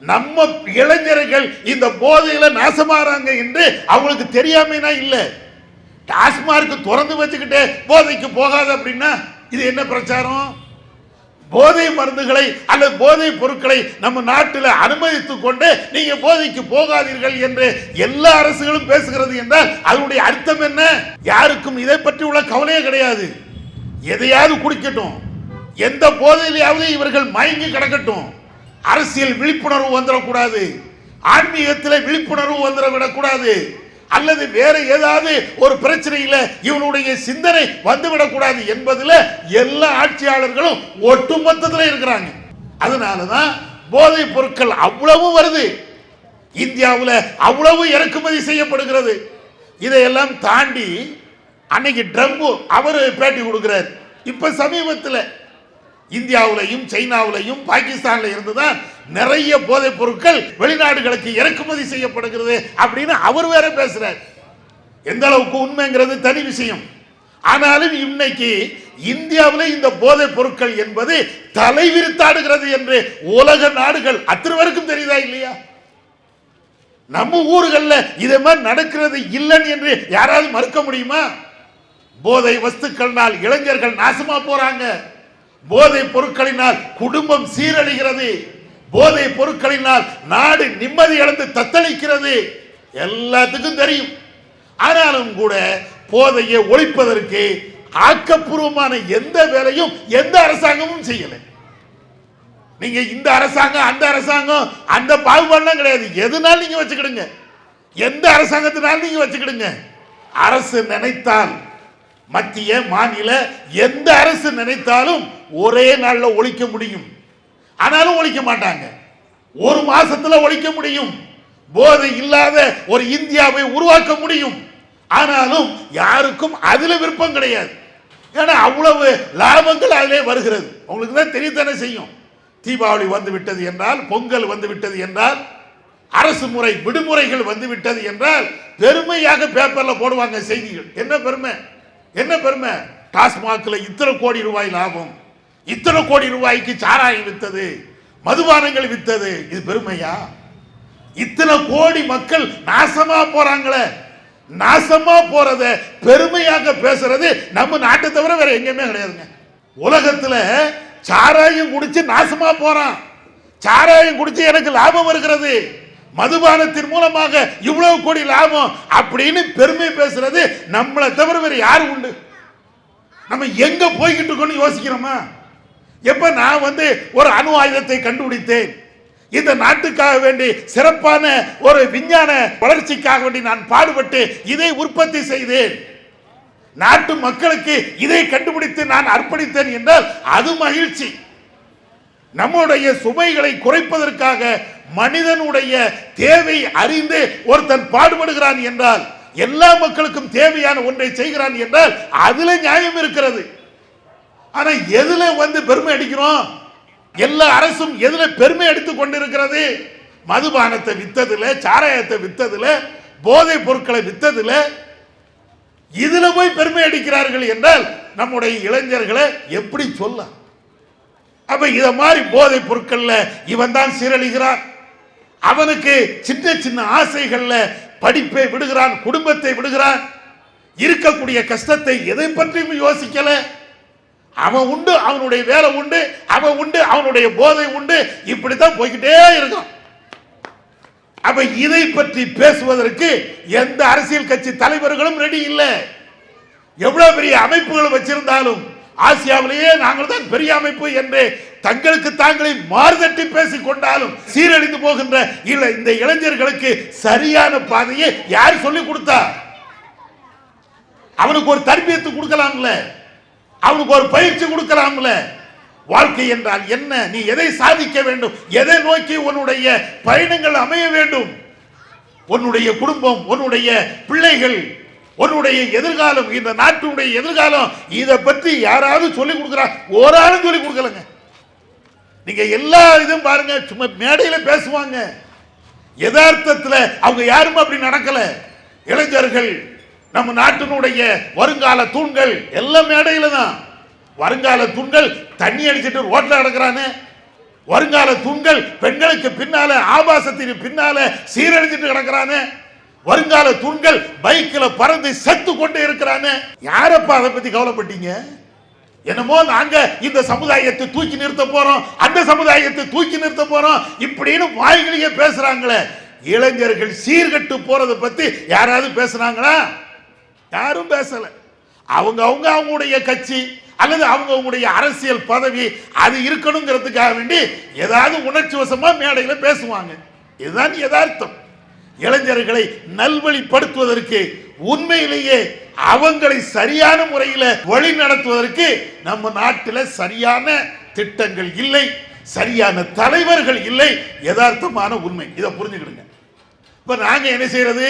நம்ம இளைஞர்கள் இந்த போதையில நாசமாறாங்க என்று அவங்களுக்கு தெரியாமனா இல்ல. டாஸ்மார்க் திறந்து வச்சுக்கிட்டே போதைக்கு போகாது அப்படின்னா இது என்ன பிரச்சாரம்? போதை மருந்துகளை அல்லது போதை பொருட்களை நம்ம நாட்டில் அனுமதித்துக் கொண்டு நீங்க போதைக்கு போகாதீர்கள் என்று எல்லா அரசுகளும் பேசுகிறது என்றால் அதனுடைய அர்த்தம் என்ன? யாருக்கும் இதை பற்றி உள்ள கவலையே கிடையாது. எதையாவது குடிக்கட்டும், எந்த போதையிலாவது இவர்கள் மயங்கி கிடக்கட்டும், அரசியல் விழிப்புணர்வு வந்துடக்கூடாது, ஆன்மீகத்தில் விழிப்புணர்வு வந்துடக்கூடாது, அல்லது வேற ஏதாவது ஒரு பிரச்சனையில் இவனுடைய சிந்தனை வந்துவிடக்கூடாது என்பதில் எல்லா ஆட்சியாளர்களும் ஒட்டுமொத்தத்தில் இருக்கிறாங்க. அதனாலதான் போதை பொருட்கள் அவ்வளவு வருது, இந்தியாவில் அவ்வளவு இறக்குமதி செய்யப்படுகிறது. இதையெல்லாம் தாண்டி அன்னைக்கு ட்ரம்ப் அவர் பேட்டி கொடுக்கிறார். இப்ப சமீபத்தில் இந்தியாவிலையும் சைனாவிலையும் பாகிஸ்தான்ல இருந்துதான் நிறைய போதைப் பொருட்கள் வெளிநாடுகளுக்கு இறக்குமதி செய்யப்படுகிறது அப்படின்னு அவர் வேற பேசுறார். எந்த அளவுக்கு உண்மைங்கிறது தனி விஷயம். ஆனாலும் இன்னைக்கு இந்தியாவில் இந்த போதைப் பொருட்கள் என்பது தலைவிரித்தாடுகிறது என்று உலக நாடுகள் அத்தனை பேருக்கும் தெரியுதா இல்லையா? நம்ம ஊர்களில் இதே மாதிரி நடக்கிறது இல்லைன்னு என்று யாராவது மறுக்க முடியுமா? போதை வஸ்துக்களினால் இளைஞர்கள் நாசமா போறாங்க, போதை பொருட்களினால் குடும்பம் சீரழிகிறது, போதை பொருட்களினால் நாடு நிம்மதி இழந்து தத்தளிக்கிறது, எல்லாத்துக்கும் தெரியும். ஆனாலும் கூட போதையை ஒழிப்பதற்கு ஆக்கப்பூர்வமான எந்த வேலையும் எந்த அரசாங்கமும் செய்யல. நீங்க இந்த அரசாங்கம் அந்த அரசாங்கம் அந்த பாகுபாடுலாம் கிடையாது. எதுனாலும் நீங்க வச்சுக்கிடுங்க, எந்த அரசாங்கத்தினாலும் நீங்க வச்சுக்கிடுங்க. அரசு நினைத்தால், மத்திய மாநில எந்த அரசு நினைத்தாலும் ஒரே நாள்ல ஒழிக்க முடியும். ஆனாலும் ஒழிக்க மாட்டாங்க. ஒரு மாசத்துல ஒழிக்க முடியும். போதை இல்லாத ஒரு இந்தியாவை உருவாக்க முடியும். ஆனாலும் யாருக்கும் அதுல விருப்பம் கிடையாது. ஏன்னா அவ்வளவு லாபங்கள் அதிலே வருகிறது. உங்களுக்கு தான் தெரியத்தானே செய்யும். தீபாவளி வந்து விட்டது என்றால், பொங்கல் வந்து விட்டது என்றால், அரசு முறை விடுமுறைகள் வந்து விட்டது என்றால் பெருமையாக பேப்பர்ல போடுவாங்க செய்திகள். என்ன பெருமை, என்ன பெருமை? டாஸ்மாக்ல இத்தனை கோடி ரூபாய் லாபம், இத்தனை கோடி ரூபாய்க்கு சாராயம் வித்தது, மதுபானங்கள் வித்தது. இது பெருமையா? இத்தனை கோடி மக்கள் நாசமா போறாங்களே, நாசமா போறத பெருமையாக பேசுறது நம்ம நாட்டை தவிர வேற எங்கேயுமே கிடையாதுங்க. உலகத்துல சாராயம் குடிச்சு நாசமா போறான். சாராயம் குடிச்சு எனக்கு லாபம் வருகிறது, மதுபானத்தின் மூலமாக இவ்வளவு கோடி லாபம் அப்படின்னு பெருமை பேசுறது நம்மளை தவிர வேற யாரு உண்டு? நம்ம எங்க போய்கிட்டு இருக்கோம்னு யோசிக்கிறோமா? எப்ப நான் ஒரு அணு ஆயுதத்தை கண்டுபிடித்தேன், இந்த நாட்டுக்காக வேண்டி சிறப்பான ஒரு விஞ்ஞான வளர்ச்சிக்காக வேண்டி நான் பாடுபட்டு இதை உற்பத்தி செய்தேன், நாட்டு மக்களுக்கு இதை கண்டுபிடித்து நான் அர்ப்பணித்தேன் என்றால் அது மகிழ்ச்சி. நம்முடைய சுமைகளை குறைப்பதற்காக மனிதனுடைய தேவை அறிந்து ஒருத்தன் பாடுபடுகிறான் என்றால், எல்லா மக்களுக்கும் தேவையான ஒன்றை செய்கிறான் என்றால் அதுல நியாயம் இருக்கிறது. ஆனா எதுல பெருமை அடிக்கிறோம்? எல்லா அரசும் எதுல பெருமை எடுத்துக் கொண்டிருக்கிறது? மதுபானத்தை வித்ததுல, சாராயத்தை வித்ததுல, போதை பொருட்களை வித்ததுல, இதுல போய் பெருமை அடிக்கிறார்கள் என்றால் நம்முடைய இளைஞர்களை எப்படி சொல்ல? அப்ப இத மாதிரி போதை பொருட்கள்ல இவன் தான் சீரழிகிறான். அவனுக்கு சின்ன சின்ன ஆசைகள்ல படிப்பை விடுகிறான், குடும்பத்தை விடுகிறான், இருக்கக்கூடிய கஷ்டத்தை எதை பற்றியும் யோசிக்கல. அவன் உண்டு, அவனுடைய வேலை உண்டு, அவன் உண்டு, அவனுடைய போதை உண்டு, இப்படித்தான் போய்கிட்டே இருக்கான். அப்ப இதை பற்றி பேசுவதற்கு எந்த அரசியல் கட்சி தலைவர்களும் ரெடி இல்லை. எவ்வளவு பெரிய அமைப்புகள் வச்சிருந்தாலும், ஆசியாவிலேயே நாங்கள் தான் பெரிய அமைப்பு என்று தங்களுக்கு தாங்களை மாறுதட்டி பேசிக் கொண்டாலும் சீரழிந்து போகின்ற இந்த இளைஞர்களுக்கு சரியான பாதையை யார் சொல்லிக் கொடுத்தா? அவனுக்கு ஒரு தர்பியத்து கொடுக்கலாம்ல, அவனுக்கு ஒரு பயிற்சி கொடுக்கலாம்ல. வாழ்க்கை என்றால் என்ன, நீ எதை சாதிக்க வேண்டும், எதை நோக்கி உன்னுடைய பயணங்கள் அமைய வேண்டும், உன்னுடைய குடும்பம், உன்னுடைய பிள்ளைகள், உன்னுடைய எதிர்காலம், இந்த நாட்டுடைய எதிர்காலம், இதை பற்றி யாராவது சொல்லிக் கொடுக்கிறா? ஒரு ஆளும் சொல்லிக் கொடுக்கலங்க. நீங்க எல்லா இதுவும் பாருங்க, சும்மா மேடையில பேசுவாங்க, யதார்த்தத்தில் அவங்க யாரும் அப்படி நடக்கல. இளைஞர்கள் நம்ம நாட்டினுடைய வருங்கால தூண்கள் எல்லாம் மேடையில தான். வருங்கால தூண்கள் தண்ணி அடிச்சிட்டு ரோட்ல கிடக்குறானே, வருங்கால தூண்கள் பெண்களுக்கு பின்னால, ஆபாசத்தின் பின்னால சீரழிஞ்சிட்டு கிடக்குறானே, வருங்கால தூண்கள் பைக்கில் பறந்து செத்து கொண்டு இருக்கிறானே. யாரப்பா அதை பத்தி கவலைப்பட்டீங்க? என்னமோ நாங்க இந்த சமுதாயத்தை தூக்கி நிறுத்த போறோம், அந்த சமுதாயத்தை தூக்கி நிறுத்த போறோம் இப்படின்னு வாய்களிலே பேசுறாங்களே. இளைஞர்கள் சீர்கட்டு போறதை பத்தி யாராவது பேசுறாங்களா? யாரும் பேசல. அவங்களுடைய கட்சி அல்லது அவங்களுடைய அரசியல் பதவி அது இருக்கணுங்கிறதுக்காக வேண்டி ஏதாவது உணர்ச்சி வசமா மேடையில பேசுவாங்க. இதுதான் யதார்த்தம். இளைஞர்களை நல்வழிப்படுத்துவதற்கு, உண்மையிலேயே அவங்களை சரியான முறையில் வழி நடத்துவதற்கு நம்ம நாட்டில் சரியான திட்டங்கள் இல்லை, சரியான தலைவர்கள் இல்லை. யதார்த்தமான உண்மை. இதை புரிஞ்சுக்கிடுங்க. இப்ப நாங்க என்ன செய்யறது?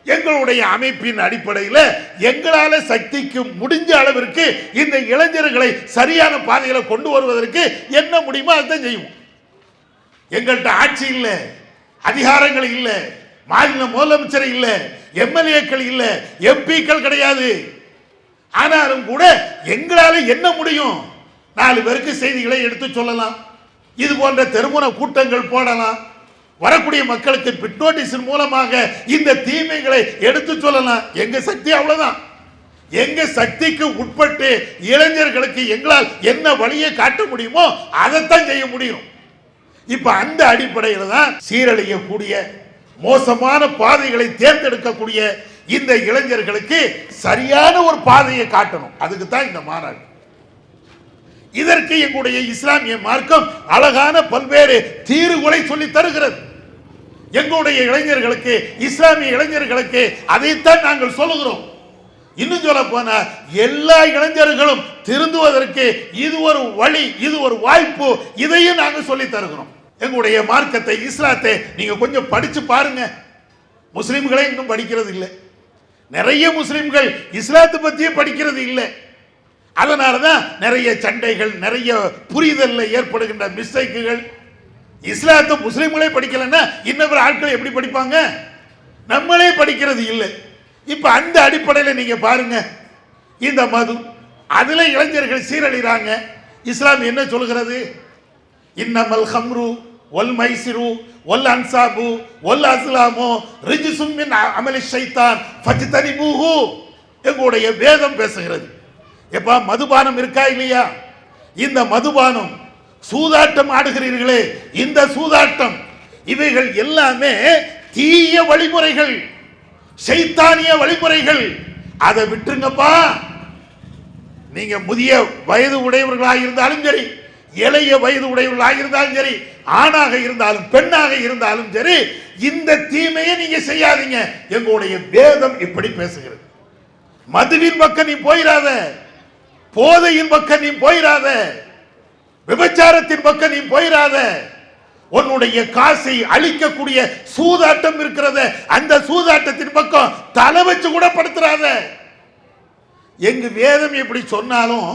எங்களுடைய அமைப்பின் அடிப்படையில் எங்களால சக்திக்கு முடிஞ்ச அளவிற்கு இந்த இளைஞர்களை சரியான பாதையில கொண்டு வருவதற்கு என்ன முடியுமோ அதுதான் செய்வோம். எங்கள்கிட்ட ஆட்சி இல்லை, அதிகாரங்கள் இல்லை, மாநில முதலமைச்சர் இல்ல, எம்எல்ஏக்கள் இல்ல, எம்பிக்கள் கிடையாது. ஆனாலும் கூட எங்களால என்ன முடியும்? 4 பேருக்கு செய்திகளை எடுத்து சொல்லலாம், இது போன்ற தெருமுன கூட்டங்கள் போடலாம், வரக்கூடிய மக்களுக்கு பிட் நோட்டீஸின் மூலமாக இந்த தீமைகளை எடுத்து சொல்லலாம். எங்க சக்தி அவ்வளவுதான். எங்க சக்திக்கு உட்பட்டு இளைஞர்களுக்கு எங்களால் என்ன வழியை காட்ட முடியுமோ அதைத்தான் செய்ய முடியும். இப்ப அந்த அடிப்படையில் தான் சீரழியக்கூடிய, மோசமான பாதைகளை தேர்ந்தெடுக்கக்கூடிய இந்த இளைஞர்களுக்கு சரியான ஒரு பாதையை காட்டணும். அதுக்கு தான் இந்த மாநாடு. இதற்கு எங்களுடைய இஸ்லாமிய மார்க்கம் அழகான பல்வேறு தீர்வுகளை சொல்லி தருகிறது. எங்களுடைய இளைஞர்களுக்கு, இஸ்லாமிய இளைஞர்களுக்கு அதைத்தான் நாங்கள் சொல்லுகிறோம். இன்னும் சொல்ல போனா எல்லா இளைஞர்களும் திருந்துவதற்கு இது ஒரு வழி, இது ஒரு வாய்ப்பு. இதையும் நாங்கள் சொல்லி தருகிறோம். எங்களுடைய மார்க்கத்தை, இஸ்லாத்தை நீங்க கொஞ்சம் படிச்சு பாருங்க. முஸ்லிம்களே இன்னும் படிக்கிறது இல்லை. நிறைய முஸ்லிம்கள் இஸ்லாத்தை பத்தியே படிக்கிறது இல்லை. அதனாலதான் நிறைய சண்டைகள், நிறைய புரிதல்ல ஏற்படுகின்ற மிஸ்டேக்குகள். இஸ்லாத்தை முஸ்லிம்களே படிக்கலன்னா இன்னொரு ஆட்கள் எப்படி படிப்பாங்க? நம்மளே படிக்கிறது இல்லை. இப்ப அந்த அடிப்படையில் நீங்க பாருங்க, இந்த மது அதுல இளைஞர்கள் சீரழிறாங்க. இஸ்லாம் என்ன சொல்கிறது? இன்னமல் ஹம்ரு வல் மைசிரு வல் அன்சாபு வல் அஸ்லாமு ரிஜ்சும் மின் அமலி ஷைத்தான் ஃபஜ்தனிபூஹு. எங்களுடைய வேதம் பேசுகிறது. எப்பா மதுபானம் இருக்கா இல்லையா? இந்த மதுபானம், சூதாட்டம் ஆடுகிறீர்களே இந்த சூதாட்டம், இவைகள் எல்லாமே தீய வழிமுறைகள், சைத்தானிய வழிமுறைகள். அதை விட்டுருங்கப்பா. நீங்க முதிய வயது உடையவர்களாக இருந்தாலும் சரி, இளைய வயது உடையவர்களாக இருந்தாலும் சரி, ஆணாக இருந்தாலும் பெண்ணாக இருந்தாலும் சரி, இந்த தீமையை நீங்க செய்யாதீங்க. எங்களுடைய வேதம் இப்படி பேசுகிறது. மதுவின் பக்கம் நீ போயிடாத, போதையின் பக்கம் நீ போயிடாத, விபச்சாரத்தின் பக்கம் நீ போயிடாத. உன்னுடைய காசை அழிக்கக்கூடிய சூதாட்டம் இருக்கிறத, அந்த சூதாட்டத்தின் பக்கம் தலை வச்சு கூட படுத்துறாத. எங்க வேதம் எப்படி சொன்னாலும்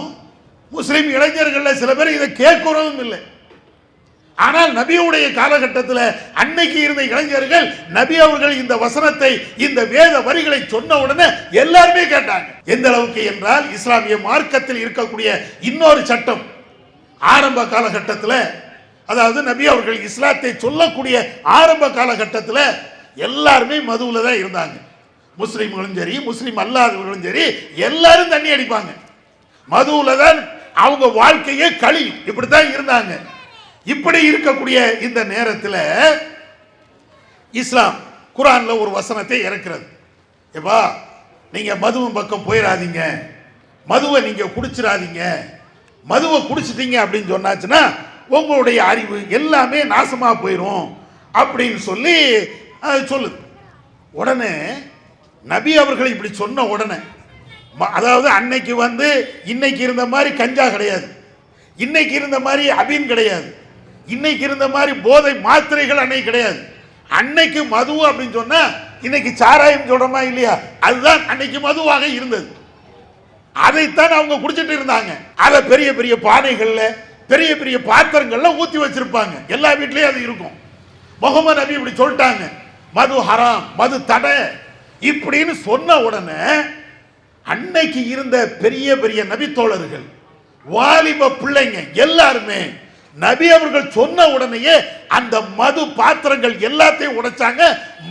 முஸ்லிம் இளைஞர்கள் சில பேர் இதை கேட்கிறதும் இல்லை. ஆனால் நபியுடைய காலகட்டத்தில் அன்னைக்கு இருந்த இளைஞர்கள் நபி அவர்கள் இந்த வசனத்தை, இந்த வேத வரிகளை சொன்ன உடனே எல்லாருமே கேட்டாங்க. எந்த அளவுக்கு என்றால், இஸ்லாமிய மார்க்கத்தில் இருக்கக்கூடிய இன்னொரு சட்டம், ஆரம்ப காலகட்டத்தில், அதாவது நபி அவர்கள் இஸ்லாத்தை சொல்லக்கூடிய ஆரம்ப காலகட்டத்தில் எல்லாருமே மதுவில் தான் இருந்தாங்க. முஸ்லிம்களும் சரி, முஸ்லிம் அல்லாதவர்களும் சரி, எல்லாரும் தண்ணி அடிப்பாங்க. மதுவில் தான் அவங்க வாழ்க்கையே கழியும். இப்படித்தான் இருந்தாங்க. இப்படி இருக்கக்கூடிய இந்த நேரத்தில் இஸ்லாம் குர்ஆன்ல ஒரு வசனத்தை இறக்கிறது. எப்பா நீங்க மதுவின் பக்கம் போயிடாதீங்க, மதுவை நீங்க குடிச்சிடாதீங்க. மதுவை குடிச்சிட்டீங்க அப்படின்னு சொன்னாச்சுன்னா உங்களுடைய அறிவு எல்லாமே நாசமா போயிடும் அப்படின்னு சொல்லி சொல்லுது. உடனே நபி அவர்கள் இப்படி சொன்ன உடனே, அதாவது அன்னைக்கு இன்னைக்கு இருந்த மாதிரி கஞ்சா கிடையாது, இன்னைக்கு இருந்த மாதிரி அபீன் கிடையாது, இன்னைக்கு இருந்த மாதிரி போதை மாத்திரைகள் அன்னைக்கு கிடையாது. அன்னைக்கு மது அப்படின்னு சொன்னா இன்னைக்கு சாராயம் சொல்றோமா இல்லையா, அதுதான் அன்னைக்கு மதுவாக இருந்தது. அதைத்தான் அவங்க குடிச்சிட்டு இருந்தாங்க. அதை பெரிய பெரிய பானைகள்ல, பெரிய பெரிய பாத்திரங்கள்ல ஊத்தி வச்சிருப்பாங்க. எல்லா வீட்லயும் அது இருக்கும். முகமது நபி இப்படி சொல்லிட்டாங்க, மது ஹராம், மது தடை இப்படின்னு சொன்ன உடனே அன்னைக்கு இருந்த பெரிய பெரிய நபி தோழர்கள், வாலிப பிள்ளைங்க எல்லாருமே நபி அவர்கள் சொன்ன உடனேயே அந்த மது பாத்திரங்கள் எல்லாத்தையும் உடைச்சாங்க,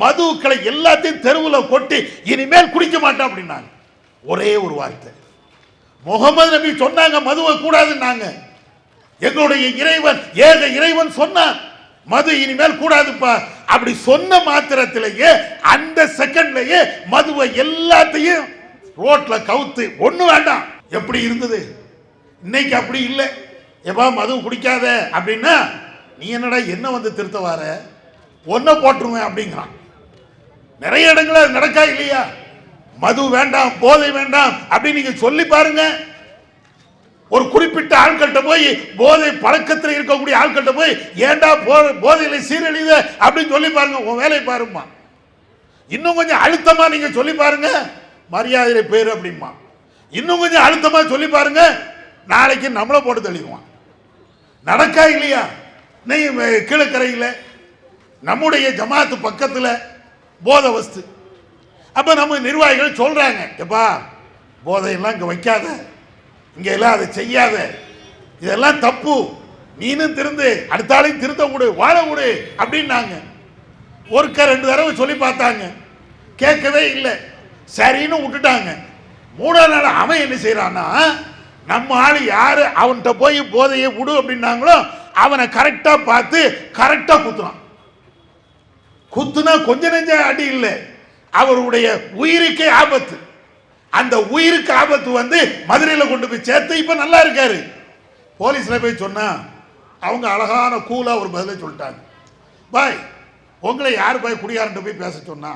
மதுக்களை எல்லாத்தையும் தெருவில் கொட்டி இனிமேல் குடிக்க மாட்டோம் அப்படின்னாங்க. ஒரே ஒரு வார்த்தை, முகமது நபி சொன்னாங்க மதுவை கூடாதுன்னாங்க. எங்களுடைய இறைவன், ஏக இறைவன் சொன்னான் மது இனிமேல் கூடாதுப்பா. அப்படி சொன்ன மாத்திரத்திலேயே அந்த செகண்ட்லயே மதுவை எல்லாத்தையும் ரோட்ல கவுத்து ஒண்ணு வேண்டாம். எப்படி இருந்தது? இன்னைக்கு அப்படி இல்லை. எப்பா மது குடிக்காத அப்படின்னா நீ என்னடா என்ன திருத்த வார, ஒன்ன போட்டுருவேன் அப்படிங்கிறான். நிறைய இடங்கள நடக்கா இல்லையா? மது வேண்டாம், போதை வேண்டாம் அப்படின்னு நீங்க சொல்லி பாருங்க. ஒரு குறிப்பிட்ட ஆட்கள்கிட்ட போய், போதை பழக்கத்தில் இருக்கக்கூடிய ஆட்கள்கிட்ட போய், ஏண்டா போதையில சீரழித அப்படின்னு சொல்லி பாருங்க, உன் வேலையை பாருமா. இன்னும் கொஞ்சம் அழுத்தமா நீங்க சொல்லி பாருங்க, மரியாதை பேரு அப்படிமா. இன்னும் கொஞ்சம் அழுத்தமா சொல்லி பாருங்க, நாளைக்கு நம்மளை போட்டு தள்ளிடுவான். நடக்கா இல்லையா? நீ கீழக்கரையில் நம்முடைய ஜமாத்து பக்கத்தில் போதை வஸ்து. அப்ப நம்ம நிர்வாகிகள் சொல்றாங்க, எப்பா போதையெல்லாம் இங்க வைக்காத, இங்க எல்லாம் அதை செய்யாத, இதெல்லாம் தப்பு, நீனும் திருந்து அடுத்தாலையும் திருத்த விடு, வாழ விடு அப்படின்னாங்க. ஒருக்க ரெண்டு தடவை சொல்லி பார்த்தாங்க, கேட்கவே இல்லை, சரின்னு விட்டுட்டாங்க. மூணாவது நாள் அவன் என்ன செய்யறான்னா, நம்ம ஆளு யாரு அவன்கிட்ட போய் போதையை விடு அப்படின்னாங்களோ அவனை கரெக்டா பார்த்து கரெக்டா குத்துறான். குத்துனா கொஞ்ச நெஞ்ச அடி இல்லை, அவருடைய உயிருக்கே ஆபத்து. அந்த உயிருக்கு ஆபத்து மதுரையில் கொண்டு போய் சேர்த்து இப்ப நல்லா இருக்காரு. போலீஸ்ல போய் சொன்னா அவங்க அழகான கூலா ஒரு பதிலை சொல்லிட்டாங்க, பாய் உங்களை யார் போய் குடியாரன்ட்டு போய் பேச சொன்னா?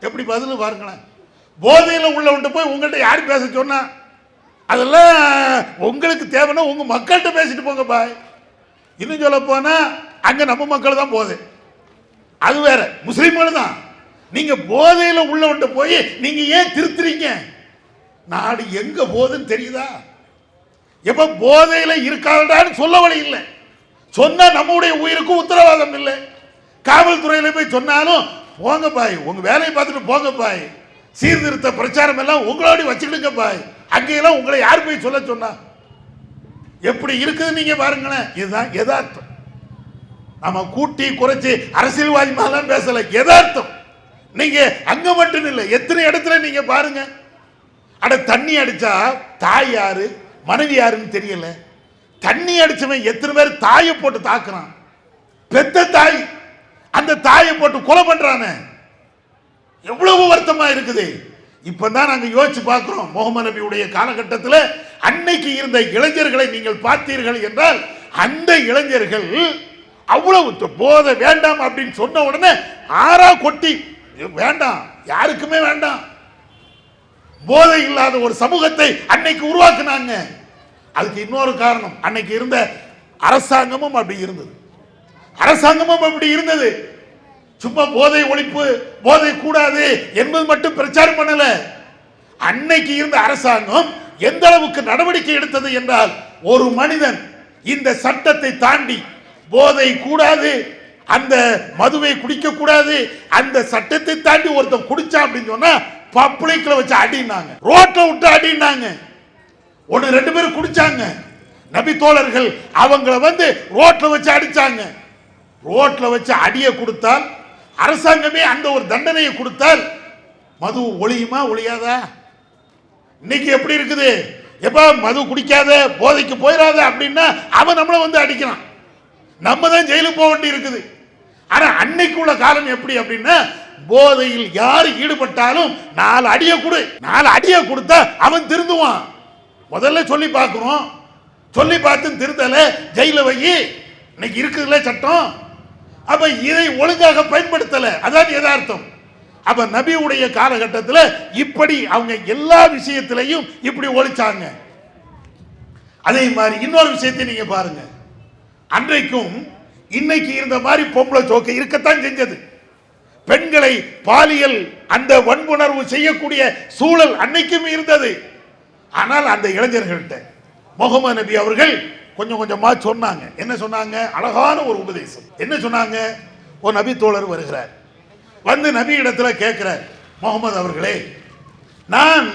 எப்படி பதில் பாருங்களேன். போதையில் உள்ளவன்ட்டு போய் உங்கள்கிட்ட யார் பேச சொன்னா? அதெல்லாம் உங்களுக்கு தேவைன்னா உங்க மக்கள்கிட்ட பேசிட்டு போங்க பாய். இன்னும் சொல்ல போனா அங்க நம்ம மக்கள் தான் போதை, அது வேற, முஸ்லீம்கள் தான். நீங்க போதையில் உள்ளவன்ட்டு போய் நீங்க ஏன் திருத்துறீங்க? நாடு எங்க போகுதுன்னு தெரியுதா? எப்ப போதையில இருக்காதான்னு சொல்ல வழி இல்லை. சொன்னா நம்முடைய உயிருக்கும் உத்தரவாதம் இல்லை. காவல்துறையில போய் சொன்னாலும் போங்க பாய், உங்க வேலையை பார்த்துட்டு போங்க பாய், சீர்திருத்த பிரச்சாரம் எல்லாம் உங்களோட வச்சுக்கிடுங்க பாய். அங்கெல்லாம் உங்களை யார் போய் சொல்ல சொன்னா? எப்படி இருக்குது நீங்க பாருங்களேன். இதுதான் யதார்த்தம். நம்ம கூட்டி குறைச்சி அரசியல்வாதி மாதிரிலாம் பேசல, யதார்த்தம். நீங்க அங்க மட்டும் இல்லை, எத்தனை இடத்துல நீங்க பாருங்க. அட தண்ணி அடிச்சா தாய் யாரு மனைவி யாருன்னு தெரியல. தண்ணி அடிச்சவன் எத்தனை பேர் தாயை போட்டு தாக்குறான். பெத்த தாய் அந்த தாயை போட்டு கொலை பண்றானே, எவ்வளவு வருத்தமா இருக்குது. இப்பதான் நாங்க யோசிச்சு பார்க்கிறோம். முகமது நபியுடைய காலகட்டத்தில் அன்னைக்கு இருந்த இளைஞர்களை நீங்கள் பார்த்தீர்கள் என்றால், அந்த இளைஞர்கள் அவ்வளவு போதை வேண்டாம் அப்படின்னு சொன்ன உடனே ஆறா கொட்டி வேண்டாம், யாருக்குமே வேண்டாம், போதை இல்லாத ஒரு சமூகத்தை அன்னைக்கு உருவாக்குனாங்க. அதுக்கு இன்னொரு காரணம், அன்னைக்கு இருந்த அரசாங்கமும் அப்படி இருந்தது. அரசாங்கமும் அப்படி இருந்தது. சும்மா போதை ஒழிப்பு, போதை கூடாது என்பது மட்டும் பிரச்சாரம் பண்ணல. அன்னைக்கு இருந்த அரசாங்கம் எந்த அளவுக்கு நடவடிக்கை எடுத்தது என்றால், ஒரு மனிதன் இந்த சட்டத்தை தாண்டி போதை கூடாது, அந்த மதுவை குடிக்க கூடாது, அந்த சட்டத்தை தாண்டி ஒருத்தன் குடிச்சா அப்படின்னு சொன்னா பப்ளிக்ல வச்சு அடினாங்க, ரோட்ல விட்டு அடினாங்க. ஒன்னு ரெண்டு பேரும் குடிச்சாங்க, நபி தோழர்கள் அவங்கள வந்து ரோட்ல வச்சு அடிச்சாங்க. ரோட்ல வச்சு அடிய கொடுத்தால், அரசாங்கமே அந்த ஒரு தண்டனையை கொடுத்தால் மது ஒழியுமா ஒழியாதா? இன்னைக்கு எப்படி இருக்குது? எப்ப மது குடிக்காத, போதைக்கு போயிடாத அப்படின்னா அவன் நம்மள வந்து அடிக்கிறான், நம்ம தான் ஜெயிலுக்கு போக வேண்டி இருக்குது. ஆனா அன்னைக்கு உள்ள காலம் எப்படி அப்படின்னா, போதையில் யார் ஈடுபட்டாலும் 4 அடியை கொடு, 4 அடியை கொடுத்தா அவன் திருந்துவான். முதல்ல சொல்லி பார்க்கிறோம், சொல்லி பார்த்து திருந்தல ஜெயில வை, இன்னைக்கு இருக்குதுல்ல சட்டம். அப்ப இதை ஒழுங்காக பயன்படுத்தல, அதான் யதார்த்தம். அப்ப நபியுடைய காலகட்டத்தில் இப்படி அவங்க எல்லா விஷயத்திலையும் இப்படி ஒழிச்சாங்க. அதே மாதிரி இன்னொரு விஷயத்தை நீங்க பாருங்க, அன்றைக்கும் இன்னைக்கு இருந்த மாதிரி பொம்பளை சோக்கை இருக்கத்தான் செஞ்சது. பெண்களை பாலியல் அந்த வன்புணர்வு செய்யக்கூடிய சூழல் அன்னைக்கும் இருந்தது. ஆனால் அந்த இளைஞர்கள்ட்ட முகமது நபி அவர்கள் கொஞ்சம் கொஞ்சமா சொன்னாங்க. என்ன சொன்னாங்க? அழகான ஒரு உபதேசம். என்ன சொன்னாங்க? ஒரு நபி தோழர் வருகிறார், வந்து நபி இடத்துல கேட்கிறார், முகமது அவர்களே, நான்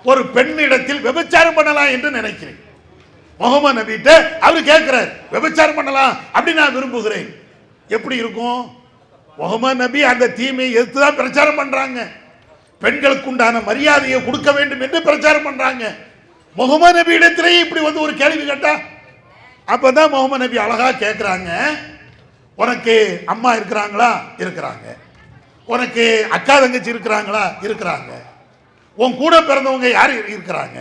ஒரு பெண்ணிடத்தில் விபச்சாரம் பண்ணலாம் என்று நினைக்கிறேன். முகமது நபிட்ட அவர் கேட்கிறார், விபச்சாரம் பண்ணலாம் அப்படி நான் விரும்புகிறேன், எப்படி இருக்கும்? முகமது நபி அந்த தீமையை எதிர்த்துதான் பிரச்சாரம் பண்றாங்க, பெண்களுக்கு உண்டான மரியாதையை கொடுக்க வேண்டும் என்று பிரச்சாரம் பண்றாங்க. முகமது நபி இடத்திலேயே இப்படி வந்து ஒரு கேள்வி கேட்டா, அப்பதான் முகமது நபி அழகா கேட்கிறாங்க, உனக்கு அம்மா இருக்கிறாங்களா? இருக்கிறாங்க. உனக்கு அக்கா தங்கச்சி இருக்கிறாங்களா? இருக்கிறாங்க. உன் கூட பிறந்தவங்க யாரு இருக்கிறாங்க?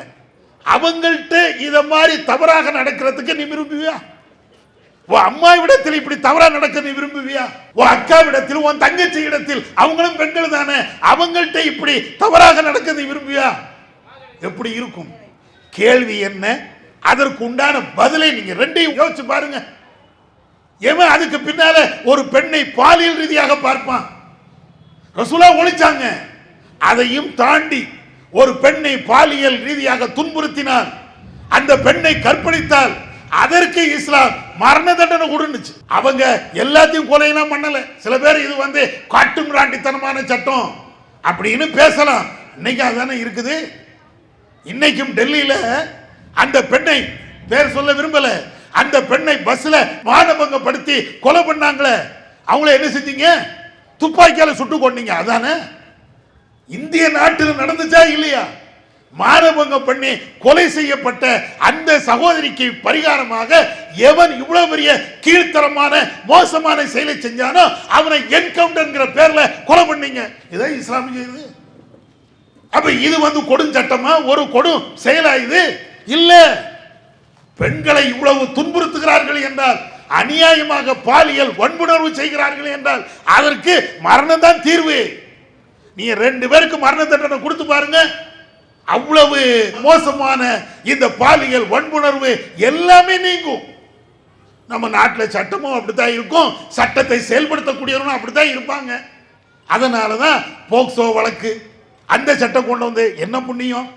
அவங்கள்ட்ட இத மாதிரி தவறாக நடக்கிறதுக்கு நீ விரும்புவியா? உன் அம்மா இடத்தில் இப்படி தவறா நடக்க நீ விரும்புவியா? உன் அக்கா இடத்தில், உன் தங்கச்சி இடத்தில், அவங்களும் பெண்கள் தானே, அவங்கள்ட்ட இப்படி தவறாக நடக்க நீ விரும்புவியா? எப்படி இருக்கும்? கேள்வி என்ன, அதற்கு உண்டான பதிலை நீங்க ரெண்டையும் யோசிச்சு பாருங்க. ஏன் அதுக்கு பின்னால ஒரு பெண்ணை பாலியல் ரீதியாக பார்ப்பான்? ரசூலா ஒழிச்சாங்க. அதையும் தாண்டி ஒரு பெண்ணை பாலியல் ரீதியாக துன்புறுத்தினால், அந்த பெண்ணை கற்பழித்தால், அதற்கு இஸ்லாம் மரண தண்டனை கொடுத்துச்சு. அவங்க எல்லாத்தையும் கொலையெல்லாம் பண்ணல. சில பேர் இது வந்து காட்டு மிராண்டித்தனமான சட்டம் அப்படின்னு பேசலாம். இன்னைக்கு அதுதானே இருக்குது. இன்னைக்கும் டெல்லியில அந்த பெண்ணை பேர் சொல்ல விரும்பல, அந்த பெண்ணை பஸ்ல மானபங்கப்படுத்தி கொலை பண்ணாங்களே, அவங்கள என்ன செஞ்சீங்க? துப்பாக்கியால சுட்டு கொண்டீங்க. அதானே இந்திய நாட்டில் நடந்துச்சா இல்லையா? மானபங்கம் பண்ணி கொலை செய்யப்பட்ட அந்த சகோதரிக்கு பரிகாரமாக எவன் இவ்வளவு பெரிய கீழ்த்தரமான மோசமான செயலை செஞ்சானோ அவனை என்கவுண்டர் பேர்ல கொலை பண்ணீங்க. இதான் இஸ்லாம் செய்யுது. அப்ப இது வந்து கொடுஞ்சட்டமா, ஒரு கொடும் செயலா? இது இல்ல. பெண்களை இவ்வளவு துன்புறுத்துகிறார்கள் என்றால் அநியாயமாக பாலியல் வன்புணர்வு செய்கிறார்கள் என்றால் அதற்கு மரணம் தான் தீர்வு. நீங்க 2 பேருக்கு மரண தண்டனை கொடுத்து பாருங்க, அவ்வளவு மோசமான இந்த பாலியல் வன்புணர்வு எல்லாமே நீங்கும். நம்ம நாட்டில் சட்டமும் அப்படித்தான் இருக்கும், சட்டத்தை செயல்படுத்தக்கூடியவர்களும் அப்படித்தான் இருப்பாங்க. அதனால தான் போக்சோ வழக்கு அந்த சட்டம் கொண்டு வந்து என்ன புண்ணியம்,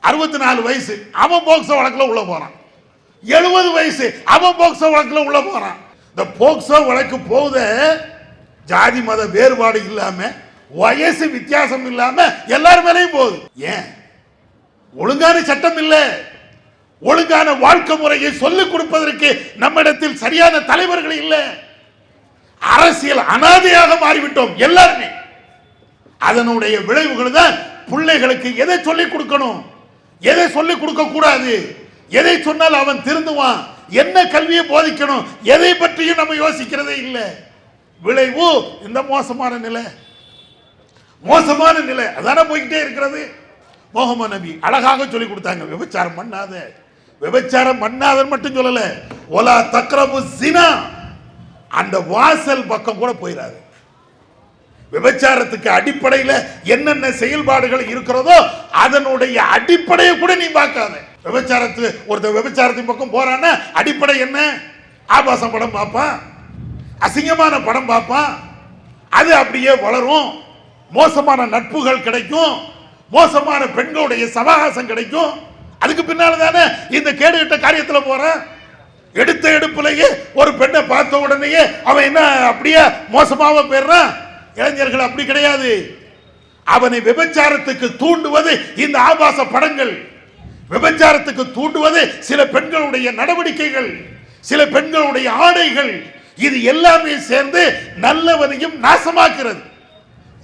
64 வயசு அவன் போக்சோ வழக்கில் உள்ள போறான், 70 வயசு அவன் போக்சோ வழக்கில் உள்ள போறான். இந்த போக்சோ வழக்கு போத ஜாதி மத வேறுபாடு இல்லாம வயசு வித்தியாசம் இல்லாம எல்லாரும் மேலேயும் போகுது. ஏன்? ஒழுங்கான சட்டம் இல்லை, ஒழுங்கான வாழ்க்கை முறையை சொல்லிக் கொடுப்பதற்கு நம்மிடத்தில் சரியான தலைவர்கள் இல்லை. அரசியல் அனாதையாக மாறிவிட்டோம் எல்லாருமே. அதனுடைய விளைவுகள் தான் பிள்ளைகளுக்கு எதை சொல்லிக் கொடுக்கணும், எதை சொல்லிக் கொடுக்க கூடாது, எதை சொன்னால் அவன் திருந்துவான், என்ன கல்வியை போதிக்கணும், எதை பற்றியும் நம்ம யோசிக்கிறதே இல்லை. விளைவு இந்த மோசமான நிலை, மோசமான நிலை அதான போய்கிட்டே இருக்கிறது. முஹம்மது நபி அழகாக சொல்லி கொடுத்தாங்க, விபச்சாரம் பண்ணாத, விபச்சாரம் பண்ணாதன்னு மட்டும் சொல்லல, ஒலா தக்ரபு ஸினா, அந்த வாசல் பக்கம் கூட போயிடாது. விபச்சாரத்துக்கு அடிப்படையில் என்னென்ன செயல்பாடுகள் இருக்கிறதோ அதனுடைய அடிப்படையை கூட நீ பார்க்காத. ஒருத்தர் விபச்சாரத்தின் பக்கம் போறான்னா அடிப்படை என்ன? ஆபாசம் படம் பார்ப்பான், அசிங்கமான படம் பார்ப்பான், அது அப்படியே வளரும், மோசமான நட்புகள் கிடைக்கும், மோசமான பெண்களுடைய சவகாசம் கிடைக்கும். அதுக்கு பின்னால தானே இந்த கேடுகட்ட காரியத்தில் போறான். எடுத்த எடுப்புலையே ஒரு பெண்ணை பார்த்த உடனேயே அவன் என்ன அப்படியே மோசமாக போயிடுறான். இளைஞர்கள் அப்படி கிடையாது. அவனை விபச்சாரத்துக்கு தூண்டுவது இந்த ஆபாச படங்கள், விபச்சாரத்துக்கு தூண்டுவது சில பெண்களுடைய நடவடிக்கைகள், சில பெண்களுடைய ஆடைகள், இது எல்லாமே சேர்ந்து நல்லவனையும் நாசமாக்குறது.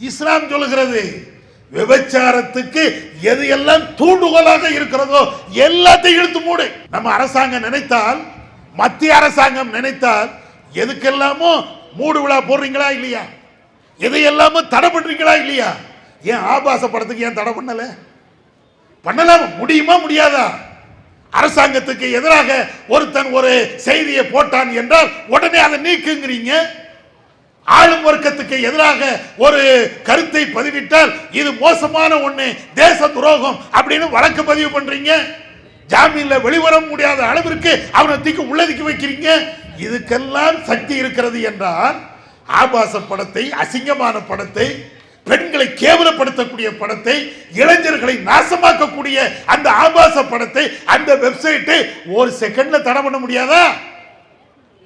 இஸ்லாம் சொல்லுகிறது விபச்சாரத்துக்கு எது எல்லாம் தூண்டுகோலாக இருக்கிறதோ எல்லாத்தையும் இழுத்து மூடு. நம்ம அரசாங்கம் நினைத்தால், மத்திய அரசாங்கம் நினைத்தால் எதுக்கெல்லாமோ மூடு விழா போடுறீங்களா இல்லையா, எதையெல்லாமோ தடை பண்றீங்களா இல்லையா? ஏன் ஆபாச படத்துக்கு ஏன் தடை பண்ணல? பண்ணலாம், முடியுமா முடியாதா? அரசாங்கத்துக்கு எதிராக ஒருத்தன் ஒரு செய்தியை போட்டான் என்றால் உடனே அதை நீக்குங்கிறீங்க. ஆளும் வர்க்கத்துக்கு எதிராக ஒரு கருத்தை பதிவிட்டால் இது மோசமான ஒண்ணு, தேச துரோகம் அப்படின்னு வழக்கு பதிவு பண்றீங்க. ஜாமீன்ல வெளிவர முடியாத அளவிற்கு அவனை தூக்கி உள்ளதுக்கு வைக்கிறீங்க. இதுக்கெல்லாம் சக்தி இருக்கிறது என்றால் ஆபாச படத்தை, அசிங்கமான படத்தை, பெண்களை கேவலப்படுத்தக்கூடிய படத்தை, இளைஞர்களை நாசமாக்கக்கூடிய அந்த ஆபாச படத்தை, அந்த வெப்சைட்டை ஒரு செகண்ட்ல தடை பண்ண முடியாதா?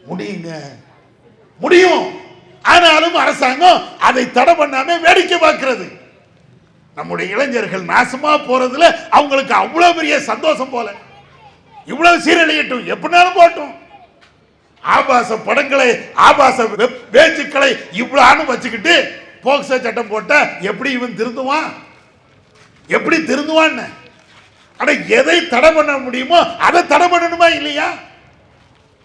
முடியுங்க, முடியும். ஆனாலும் அரசாங்கம் அதை தடை பண்ணாம வேடிக்கை பார்க்கிறது. நம்முடைய இளைஞர்கள் நாசமா போறதுல அவங்களுக்கு அவ்வளவு பெரிய சந்தோஷம் போல. இவ்வளவு சீரழியட்டும், எப்படினாலும் போட்டும். ஆபாச படங்களை, ஆபாச பேச்சுக்களை இவ்வளவு வச்சுக்கிட்டு போக்சோ சட்டம் போட்டா எப்படி இவன் திருந்துவான்? எப்படி திருந்துவான்? அட எதை தடை பண்ண முடியுமோ அதை தடை பண்ணணுமா இல்லையா?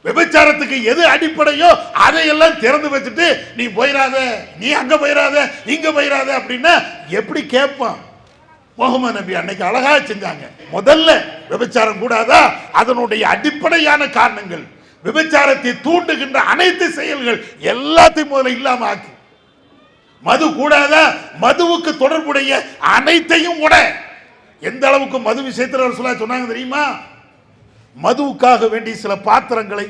விபச்சாரத்துக்கு எது அடிப்படையோ அதையெல்லாம் திறந்து வச்சுட்டு நீ போயிடாத, நீ அங்க போயிடாத, இங்க போயிடாத அப்படின்னா எப்படி கேட்பான்? முஹம்மது நபி அன்னைக்கு அழகா செஞ்சாங்க. முதல்ல விபச்சாரம் கூடாதா, அதனுடைய அடிப்படையான காரணங்கள், விபச்சாரத்தை தூண்டுகின்ற அனைத்து செயல்கள் எல்லாத்தையும் முதல்ல இல்லாம ஆக்கு. மது கூடாதா, மதுவுக்கு தொடர்புடைய அனைத்தையும் கூட. எந்த அளவுக்கு மது விஷயத்தில் ரசூலுல்லாஹ் சொன்னாங்க தெரியுமா? மதுவுக்காக வேண்டி சில பாத்திரங்களை,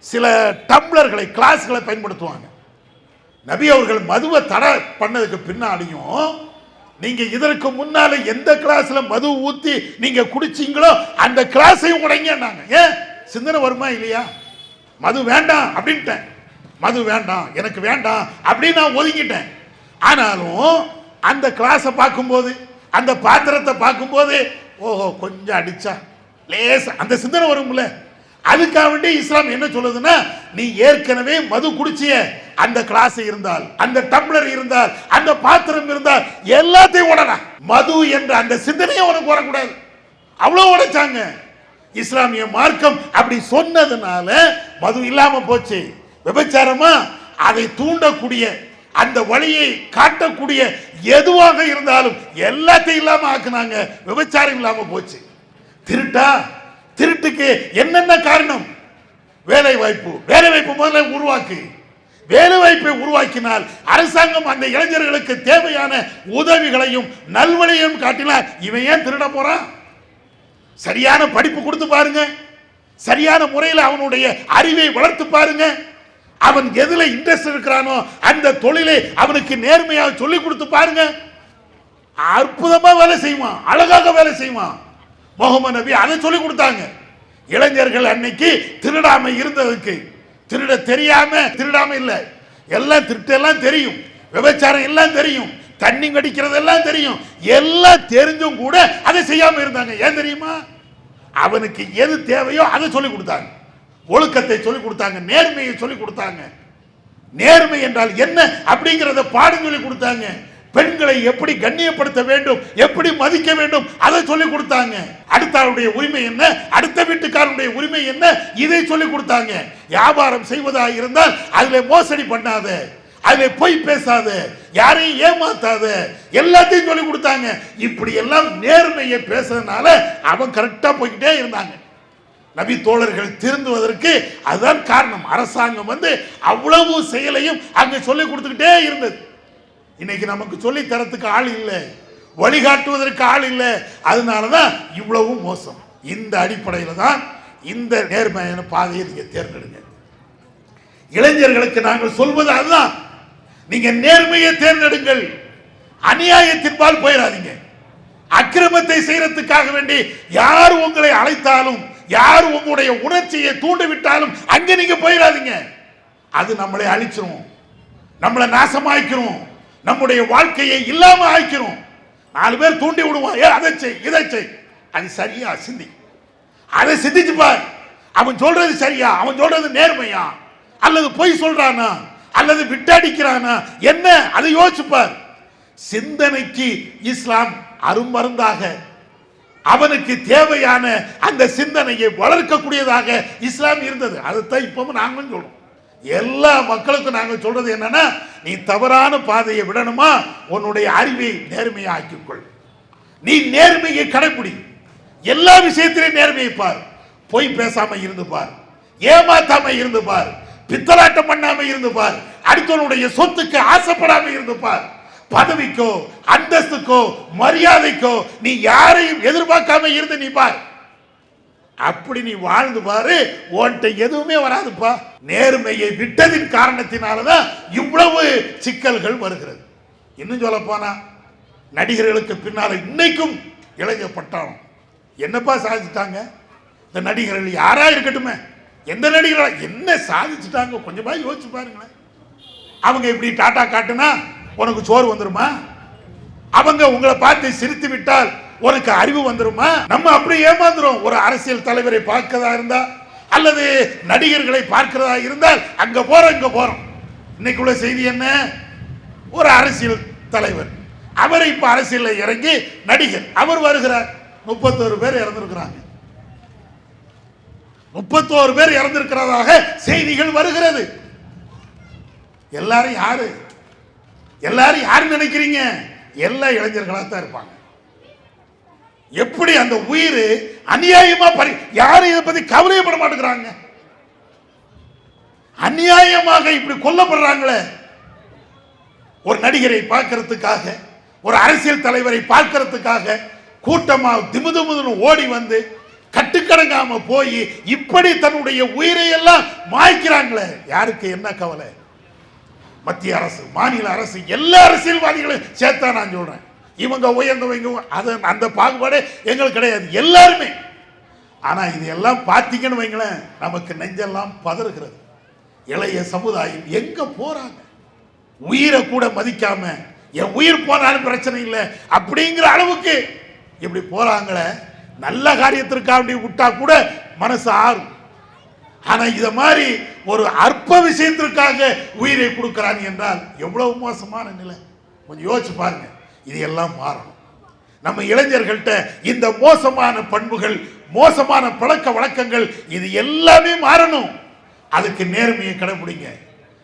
சில டம்ளர்களை, கிளாஸ்களை பயன்படுத்துவாங்க. நபி அவர்கள் மதுவை தடை பண்ணதுக்கு பின்னாலையும் நீங்க இதற்கு முன்னால எந்த கிளாஸ்ல மது ஊத்தி நீங்க குடிச்சீங்களோ அந்த கிளாஸையும் உடைங்கன்னாங்க. ஏன்? சிந்தனை வருமா இல்லையா? மது வேண்டாம் அப்படின்ட்டேன், மது வேண்டாம், எனக்கு வேண்டாம் அப்படின்னு நான் ஒதுங்கிட்டேன். ஆனாலும் அந்த கிளாஸை பார்க்கும்போது, அந்த பாத்திரத்தை பார்க்கும்போது, ஓஹோ கொஞ்சம் அடிச்சா லேச அந்த சிந்தனை வரும்ல. அதுக்காக வேண்டி இஸ்லாம் என்ன சொல்லுதுன்னா, நீ ஏற்கனவே மது குடிச்சிய அந்த கிளாஸ் இருந்தால், அந்த டம்ளர் இருந்தால், அந்த பாத்திரம் இருந்தால் எல்லாத்தையும் உடலாம். மது என்ற அந்த சிந்தனையை உனக்கு வரக்கூடாது. அவ்வளவு உடைச்சாங்க. இஸ்லாமிய மார்க்கம் அப்படி சொன்னதுனால மது இல்லாம போச்சு. விபச்சாரமா அதை தூண்டக்கூடிய, அந்த வழியை காட்டக்கூடிய எதுவாக இருந்தாலும் எல்லாத்தையும் இல்லாம ஆக்குனாங்க. விபச்சாரம் இல்லாம போச்சு. திருட்டா, திருட்டுக்கு என்னென்ன காரணம்? வேலை வாய்ப்பு, வேலை வாய்ப்பு முதல்ல உருவாக்கு. வேலை வாய்ப்பை உருவாக்கினால் அரசாங்கம் அந்த இளைஞர்களுக்கு தேவையான உதவிகளையும் நல்வழியையும் காட்டினால் இவன் ஏன் திருட போறான்? சரியான படிப்பு கொடுத்து பாருங்க, சரியான முறையில் அவனுடைய அறிவை வளர்த்து பாருங்க. அவன் எதுல இன்ட்ரெஸ்ட் இருக்கிறானோ அந்த தொழிலை அவனுக்கு நேர்மையாக சொல்லி கொடுத்து பாருங்க. அற்புதமா வேலை செய்வான், அழகாக வேலை செய்வான். முகமது நபி அதை சொல்லி கொடுத்தாங்க. இளைஞர்கள் அன்னைக்கு திருடாம இருந்ததுக்கு, திருட தெரியாம திருடாம இல்ல, எல்லாம் திருட்டெல்லாம் தெரியும், விபச்சாரம் எல்லாம் தெரியும், தண்ணி கடிக்கிறது எல்லாம் தெரியும், எல்லாம் தெரிஞ்சும் கூட அதை செய்யாம இருந்தாங்க. ஏன் தெரியுமா? அவனுக்கு எது தேவையோ அதை சொல்லி கொடுத்தாங்க. ஒழுக்கத்தை சொல்லி கொடுத்தாங்க, நேர்மையை சொல்லி கொடுத்தாங்க. நேர்மை என்றால் என்ன அப்படிங்கிறத பாடம் சொல்லி கொடுத்தாங்க. பெண்களை எப்படி கண்ணியப்படுத்த வேண்டும், எப்படி மதிக்க வேண்டும் அதை சொல்லி கொடுத்தாங்க. அடுத்தவருடைய உரிமை என்ன, அடுத்த வீட்டுக்காரனுடைய உரிமை என்ன, இதை சொல்லி கொடுத்தாங்க. வியாபாரம் செய்வதாக இருந்தால் அதுல மோசடி பண்ணாத, அதுல பொய் பேசாத, யாரையும் ஏமாத்தாத, எல்லாத்தையும் சொல்லி கொடுத்தாங்க. இப்படி எல்லாம் நேர்மையை பேசுறதுனால அவன் கரெக்டா போய்கிட்டே இருந்தாங்க. நபி தோழர்கள் திருந்துவதற்கு அதுதான் காரணம். அரசாங்கம் அவ்வளவு செயலையும் அங்க சொல்லி கொடுத்துக்கிட்டே இருந்தது. இன்னைக்கு நமக்கு சொல்லி தரத்துக்கு ஆள் இல்லை, வழிகாட்டுவதற்கு ஆள் இல்லை. அதனாலதான் இவ்வளவு மோசம். இந்த அடிப்படையில் தான் இந்த நேர்மையான பாதையை நீங்க தேர்ந்தெடுங்க. இளைஞர்களுக்கு நாங்கள் சொல்வது அதுதான், நீங்க நேர்மையை தேர்ந்தெடுங்கள், அநியாயத்தின்பால் போயிடாதீங்க. அக்கிரமத்தை செய்யறதுக்காக வேண்டி யார் உங்களை அழைத்தாலும், யார் உங்களுடைய உணர்ச்சியை தூண்டிவிட்டாலும் அங்க நீங்க போயிடாதீங்க. அது நம்மளை அழிச்சிரும், நம்மளை நாசமாக்கிறோம், நம்முடைய வாழ்க்கையை இல்லாம ஆக்கிறோம். 4 பேர் தூண்டி விடுவான், அதை செய் இதை செய், அது சரியா சிந்தி, அதை சிந்திச்சு பார். அவன் சொல்றது சரியா, அவன் சொல்றது நேர்மையா, அல்லது பொய் சொல்றானா, அல்லது விட்டடிக்கிறானா, என்ன அதை யோசிப்பார். சிந்தனைக்கு இஸ்லாம் அருமருந்தாக, அவனுக்கு தேவையான அந்த சிந்தனையை வளர்க்கக்கூடியதாக இஸ்லாம் இருந்தது. அதைத்தான் இப்பவும் நாங்களும் சொல்றோம். எல்லா மக்களுக்கும் நாங்கள் சொல்றது என்னன்னா, நீ தவறான பாதையை விடணுமா, உன்னுடைய அறிவை நேர்மையை ஆக்கிக்கொள், நீ நேர்மையை கடைபிடி, எல்லா விஷயத்திலையும் நேர்மையை பார், பொய் பேசாம இருந்து பார், ஏமாத்தாம இருந்து பார், பித்தலாட்டம் பண்ணாம இருந்து பார், அடுத்தவனுடைய சொத்துக்கு ஆசைப்படாம இருந்து பார், பதவிக்கோ அந்தஸ்துக்கோ மரியாதைக்கோ நீ யாரையும் எதிர்பார்க்காம இருந்து நீ பார். அப்படி நீ வாழ்ந்து பாரு, உன்கிட்ட எதுவுமே வராதுப்பா. நேர்மையை விட்டதின் காரணத்தினாலதான் இவ்வளவு சிக்கல்கள் வருகிறது. இன்னும் சொல்ல போனா நடிகர்களுக்கு பின்னால இன்னைக்கும் இளைஞர் பட்டாளம் என்னப்பா சாதிச்சுட்டாங்க. இந்த நடிகர்கள் யாரா இருக்கட்டுமே, எந்த நடிகர்களா என்ன சாதிச்சுட்டாங்க கொஞ்சமா யோசிச்சு பாருங்களேன். அவங்க இப்படி டாட்டா காட்டுனா உனக்கு சோறு வந்துருமா? அவங்க உங்களை பார்த்து சிரித்து விட்டால் உனக்கு அறிவு வந்துருமா? நம்ம அப்படி ஏமாந்துரும். ஒரு அரசியல் தலைவரை பார்க்கிறதா இருந்தா அல்லது நடிகர்களை பார்க்கிறதா இருந்தால் அங்க போறோம் இங்க போறோம். இன்னைக்கு உள்ள செய்தி என்ன, ஒரு அரசியல் தலைவர் அவர் இப்ப அரசியல்ல இறங்கி நடிகர் அவர் வருகிறார், 31 பேர் இறந்திருக்கிறாங்க, 31 பேர் இறந்திருக்கிறதாக செய்திகள் வருகிறது. எல்லாரும் யாரு, எல்லாரும் யாரு நினைக்கிறீங்க? எல்லா இளைஞர்களா தான் இருப்பாங்க. எப்படி அந்த உயிர் அநியாயமா யாரும் இதை பத்தி கவலைப்பட மாட்டேங்கிறாங்க. அநியாயமாக இப்படி கொல்லப்படுறாங்களே. ஒரு நடிகரை பார்க்கறதுக்காக, ஒரு அரசியல் தலைவரை பார்க்கறதுக்காக கூட்டமா திமுதுமுதுன்னு ஓடி வந்து கட்டுக்கடங்காம போய் இப்படி தன்னுடைய உயிரை எல்லாம் மாய்க்கிறாங்களே. யாருக்கு என்ன கவலை? மத்திய அரசு, மாநில அரசு, எல்லா அரசியல்வாதிகளும் சேர்த்தா நான் சொல்றேன். இவங்க உயர்ந்தவங்க அந்த பாகுபாடு எங்களுக்கு கிடையாது, எல்லாருமே. ஆனா இது எல்லாம் பார்த்தீங்கன்னு வைங்களேன், நமக்கு நெஞ்செல்லாம் பதறுகிறது. இளைய சமுதாயம் எங்க போறாங்க? உயிரை கூட மதிக்காம, என் உயிர் போனாலும் பிரச்சனை இல்லை அப்படிங்கிற அளவுக்கு இப்படி போறாங்களே. நல்ல காரியத்திற்காக விட்டா கூட மனசு ஆறும். ஆனா இத மாதிரி ஒரு அற்ப விஷயத்திற்காக உயிரை கொடுக்கிறான் என்றால் எவ்வளவு மோசமான நிலை. கொஞ்சம் யோசிச்சு பாருங்க. இது எல்லாம் மாறணும். நம்ம இளைஞர்கள்ட்ட இந்த மோசமான பண்புகள், மோசமான பழக்க வழக்கங்கள், இது எல்லாமே மாறணும். அதுக்கு நேர்மையை கடைபிடிங்க,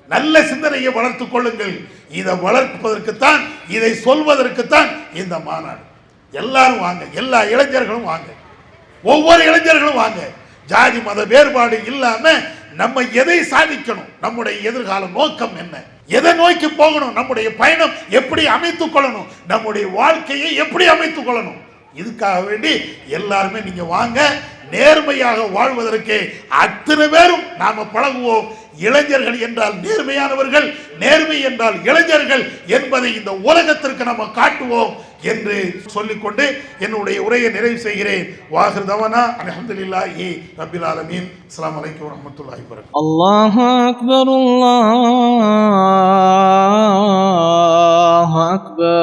நல்ல சிந்தனையை வளர்த்துக் கொள்ளுங்கள். இதை வளர்ப்பதற்குத்தான், இதை சொல்வதற்குத்தான் இந்த மாநாடு. எல்லாரும் வாங்க, எல்லா இளைஞர்களும் வாங்க, ஒவ்வொரு இளைஞர்களும் வாங்க. ஜாதி மத வேறுபாடு இல்லாம நம்ம எதை சாதிக்கணும், நம்முடைய எதிர்கால நோக்கம் என்ன, எதை நோக்கி போகணும், நம்முடைய பயணம் எப்படி அமைத்துக் கொள்ளணும், நம்முடைய வாழ்க்கையை எப்படி அமைத்துக் கொள்ளணும். இதுக்காக வேண்டி எல்லாருமே நீங்க வாங்க, நேர்மையாக வாழ்வதற்கு அத்தனை பேரும் நாம பழகுவோம். இளைஞர்கள் என்றால் நேர்மையானவர்கள், நேர்மை என்றால் இளைஞர்கள் என்பதை இந்த உலகத்திற்கு நம்ம காட்டுவோம் என்று சொல்லிக்கொண்டு என்னுடைய உரையை நிறைவு செய்கிறேன். வாஹிர் தவானா அல்ஹம்துலில்லாஹி ரப்பில் ஆலமீன். அஸ்ஸலாமு அலைக்கும் வரஹ்மத்துல்லாஹி வபரகாத்துஹு. அல்லாஹு அக்பர், அல்லாஹு அக்பர்.